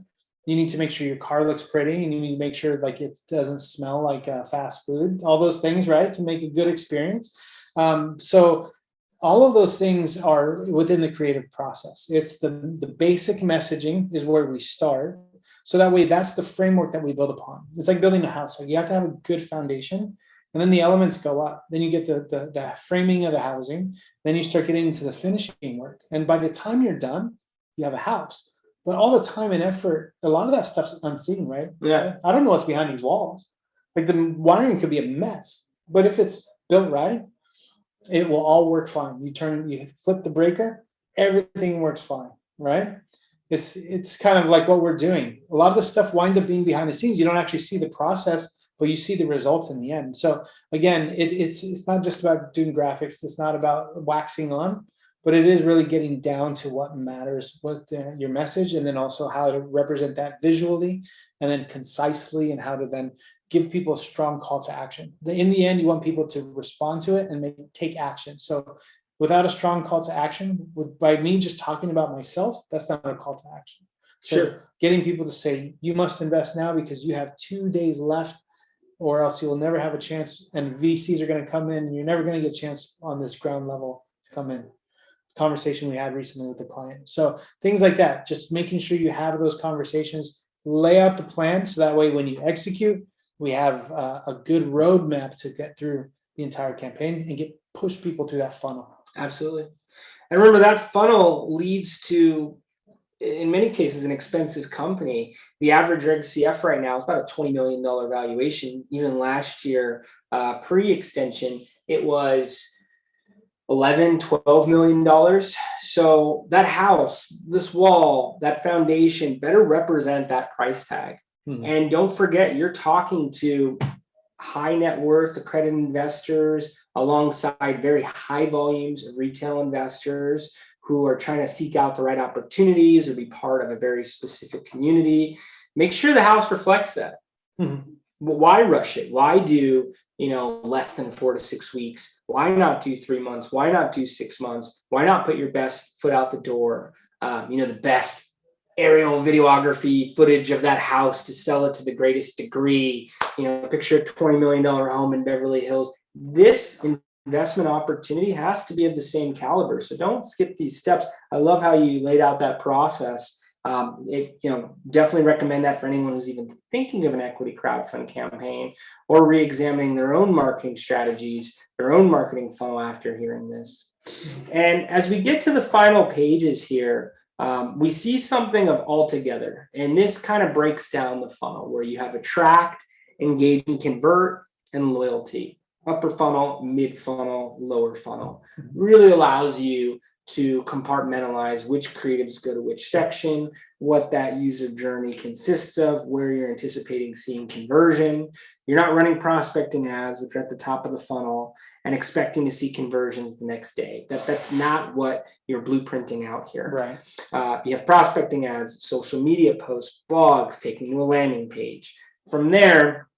You need to make sure your car looks pretty, and you need to make sure like it doesn't smell like fast food, all those things, right? To make a good experience. So all of those things are within the creative process. It's the basic messaging is where we start. So that way, that's the framework that we build upon. It's like building a house. Like you have to have a good foundation, and then the elements go up. Then you get the framing of the housing. Then you start getting into the finishing work. And by the time you're done, you have a house. But all the time and effort, a lot of that stuff's unseen, right? Yeah. I don't know what's behind these walls. Like the wiring could be a mess, but if it's built right, it will all work fine. You flip the breaker, everything works fine, right? It's kind of like what we're doing. A lot of the stuff winds up being behind the scenes. You don't actually see the process, but you see the results in the end. So again, it's not just about doing graphics. It's not about waxing on, but it is really getting down to what matters, what your message, and then also how to represent that visually and then concisely, and how to then give people a strong call to action. In the end, you want people to respond to it and take action. So without a strong call to action, by me just talking about myself, that's not a call to action. So Sure. Getting people to say, you must invest now because you have 2 days left, or else you will never have a chance, and VCs are going to come in, and you're never going to get a chance on this ground level to come in. Conversation we had recently with the client. So things like that, just making sure you have those conversations, lay out the plan, so that way when you execute, we have a good roadmap to get through the entire campaign and push people through that funnel. Absolutely. And remember, that funnel leads to, in many cases, an expensive company. The average Reg CF right now is about a $20 million valuation. Even last year, pre-extension, it was $11-12 million. So that house, this wall, that foundation better represent that price tag. And don't forget, you're talking to high net worth accredited investors alongside very high volumes of retail investors who are trying to seek out the right opportunities or be part of a very specific community. Make sure the house reflects that. Why rush it? Why do less than 4 to 6 weeks? Why not do 3 months? Why not do 6 months? Why not put your best foot out the door? The best aerial videography footage of that house to sell it to the greatest degree. Picture a $20 million home in Beverly Hills. This investment opportunity has to be of the same caliber. So don't skip these steps. I love how you laid out that process. Definitely recommend that for anyone who's even thinking of an equity crowdfund campaign or re-examining their own marketing strategies, their own marketing funnel after hearing this. And as we get to the final pages here, we see something of altogether, and this kind of breaks down the funnel where you have attract, engage and convert, and loyalty. Upper funnel, mid funnel, lower funnel. Really allows you to compartmentalize which creatives go to which section, what that user journey consists of, where you're anticipating seeing conversion. You're not running prospecting ads, which are at the top of the funnel, and expecting to see conversions the next day. That's not what you're blueprinting out here. Right. You have prospecting ads, social media posts, blogs, taking to a landing page. From there,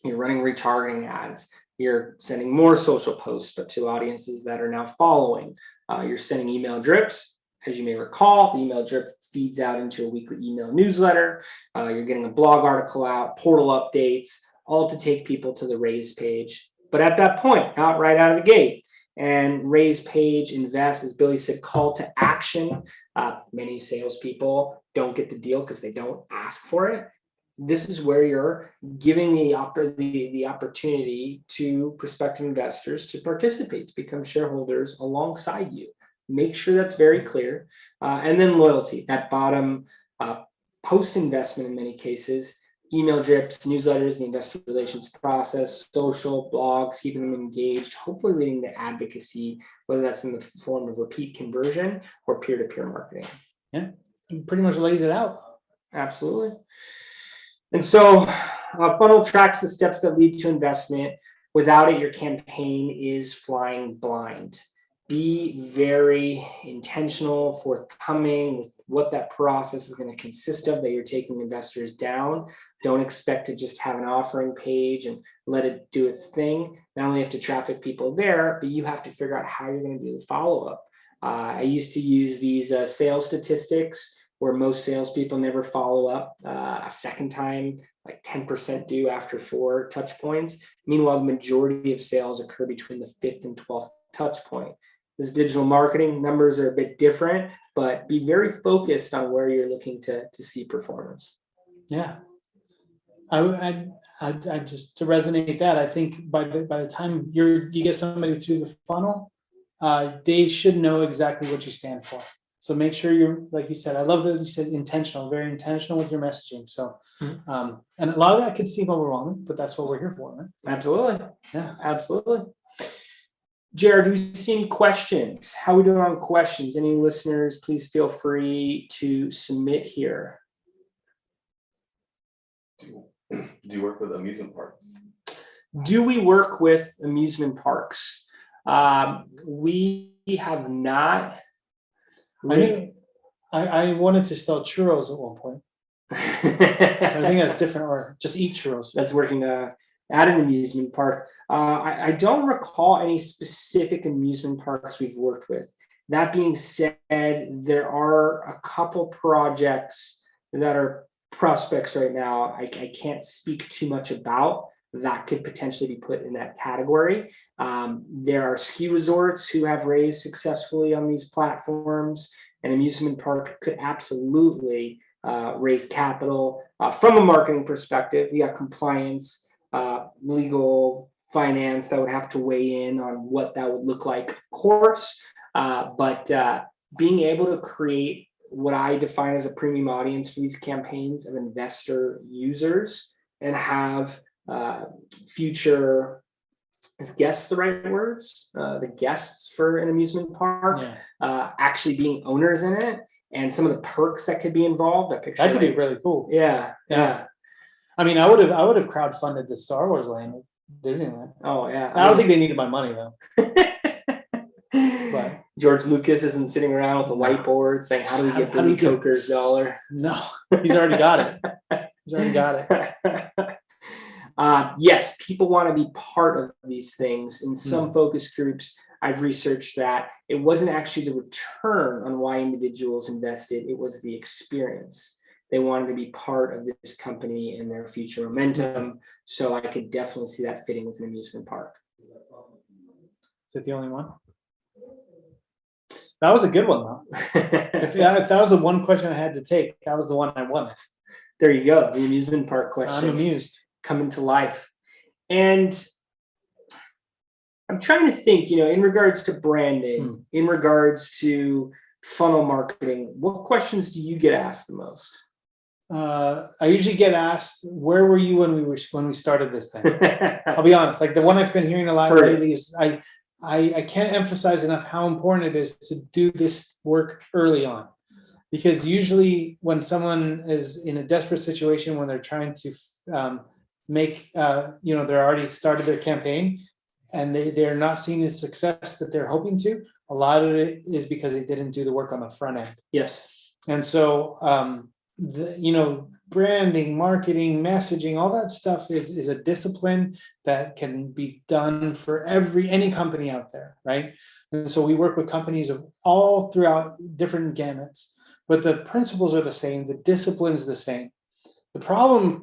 you're running retargeting ads. You're sending more social posts, but to audiences that are now following. You're sending email drips. As you may recall, the email drip feeds out into a weekly email newsletter. You're getting a blog article out, portal updates, all to take people to the raise page. But at that point, not right out of the gate, and raise page, invest, as Billy said, call to action. Many salespeople don't get the deal because they don't ask for it. This is where you're giving the opportunity to prospective investors to participate, to become shareholders alongside you. Make sure that's very clear. And then loyalty, that bottom post-investment in many cases, email drips, newsletters, the investor relations process, social, blogs, keeping them engaged, hopefully leading to advocacy, whether that's in the form of repeat conversion or peer-to-peer marketing. Yeah, it pretty much lays it out. Absolutely. And so funnel tracks the steps that lead to investment. Without it, your campaign is flying blind. Be very intentional, forthcoming with what that process is going to consist of that you're taking investors down. Don't expect to just have an offering page and let it do its thing. Not only have to traffic people there, but you have to figure out how you're going to do the follow-up. I used to use these sales statistics where most salespeople never follow up a second time, like 10% do after 4 touch points. Meanwhile, the majority of sales occur between the 5th and 12th touch point. This digital marketing numbers are a bit different, but be very focused on where you're looking to see performance. Yeah. I just, to resonate that, I think by the time you get somebody through the funnel, they should know exactly what you stand for. So make sure you're, like you said, I love that you said intentional, very intentional with your messaging. So, and a lot of that could seem overwhelming, but that's what we're here for, right? Absolutely. Yeah, absolutely. Jared, do you see any questions? How are we doing on questions? Any listeners, please feel free to submit here. Do you work with amusement parks? Do we work with amusement parks? We have not. I wanted to sell churros at one point. I think that's different, or just eat churros. That's working at an amusement park. I don't recall any specific amusement parks we've worked with. That being said, there are a couple projects that are prospects right now I can't speak too much about that could potentially be put in that category. There are ski resorts who have raised successfully on these platforms. An amusement park could absolutely raise capital from a marketing perspective. You got compliance, legal, finance that would have to weigh in on what that would look like, of course. But being able to create what I define as a premium audience for these campaigns of investor users and have future, is guests the right words? The guests for an amusement park, actually being owners in it, and some of the perks that could be involved. That could be really cool. Yeah. I mean, I would have crowdfunded the Star Wars land at Disneyland. Oh yeah. I don't think they needed my money though. But George Lucas isn't sitting around with a whiteboard saying, "How do we get Billy Coker's dollar?" No, he's already got it. He's already got it. Yes, people want to be part of these things. In some focus groups, I've researched that it wasn't actually the return on why individuals invested, it was the experience. They wanted to be part of this company and their future momentum. So I could definitely see that fitting with an amusement park. Is it the only one? That was a good one, though. if that was the one question I had to take, that was the one I wanted. There you go. The amusement park question. I'm amused. Coming to life. And I'm trying to think, in regards to branding, in regards to funnel marketing, what questions do you get asked the most? I usually get asked, where were you when we started this thing? I'll be honest, like the one I've been hearing a lot lately is I can't emphasize enough how important it is to do this work early on. Because usually when someone is in a desperate situation, when they're trying to make, they're already started their campaign and they're not seeing the success that they're hoping to, a lot of it is because they didn't do the work on the front end. Yes. And so, branding, marketing, messaging, all that stuff is a discipline that can be done for any company out there, right? And so we work with companies of all throughout different gamuts, but the principles are the same, the discipline's the same. The problem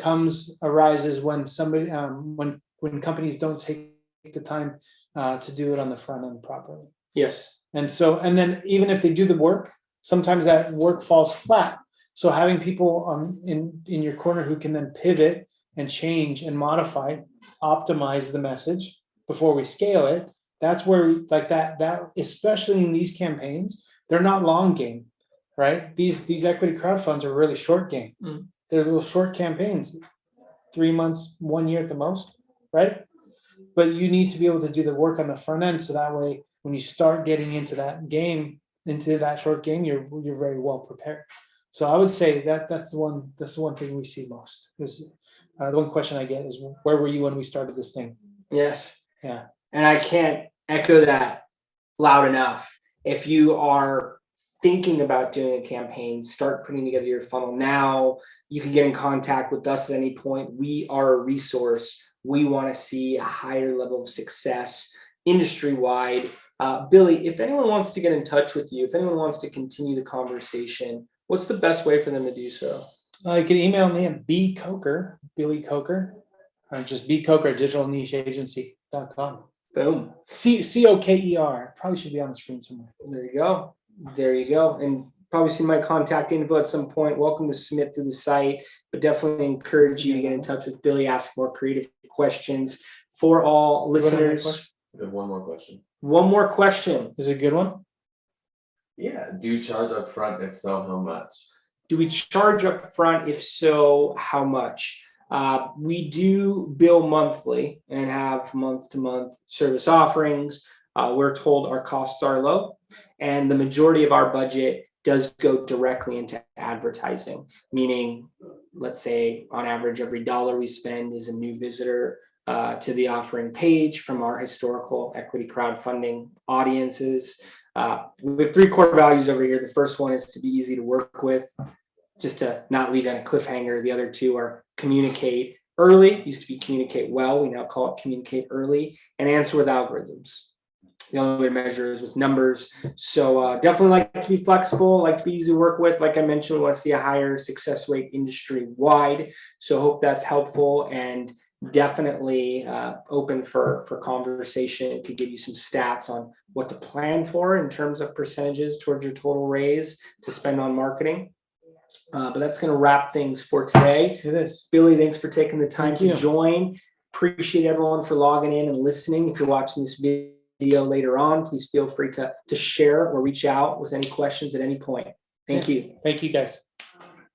arises when somebody, when companies don't take the time to do it on the front end properly. Yes. And then even if they do the work, sometimes that work falls flat. So having people in your corner who can then pivot and change and modify, optimize the message before we scale it, that's where that especially in these campaigns, they're not long game, right? These equity crowd funds are really short game. Mm. They're little short campaigns, 3 months, 1 year at the most, right? But you need to be able to do the work on the front end, so that way when you start getting into that game, into that short game, you're very well prepared. So I would say that's the one thing we see most. Is the one question I get is, where were you when we started this thing? Yes. Yeah. And I can't echo that loud enough. If you are thinking about doing a campaign, start putting together your funnel now. You can get in contact with us at any point. We are a resource. We want to see a higher level of success industry-wide. Billy, if anyone wants to get in touch with you, if anyone wants to continue the conversation, what's the best way for them to do so? You can email me at bcoker, Billy Coker, or just bcoker@digitalnicheagency.com. Boom. Coker. Probably should be on the screen somewhere. There you go. There you go. And probably see my contact info at some point. Welcome to submit to the site, but definitely encourage you to get in touch with Billy, ask more creative questions. For all listeners, We have one more question. one more question. Is it a good one? Yeah. Do you charge up front? If so, how much? Do we charge up front? If so, how much? We do bill monthly and have month-to-month service offerings. We're told our costs are low, and the majority of our budget does go directly into advertising, meaning, let's say on average, every dollar we spend is a new visitor to the offering page from our historical equity crowdfunding audiences. We have 3 core values over here. The first one is to be easy to work with, just to not leave on a cliffhanger. The other 2 are communicate early. Used to be communicate well. We now call it communicate early, and answer with algorithms. The only way to measure is with numbers. So definitely like to be flexible, like to be easy to work with. Like I mentioned, we want to see a higher success rate industry wide. So hope that's helpful, and definitely open for conversation. It could give you some stats on what to plan for in terms of percentages towards your total raise to spend on marketing. But that's going to wrap things for today. It is. Billy, thanks for taking the time Thank you. to join. Appreciate everyone for logging in and listening. If you're watching this video later on, please feel free to share or reach out with any questions at any point. Thank you. Thank you, guys.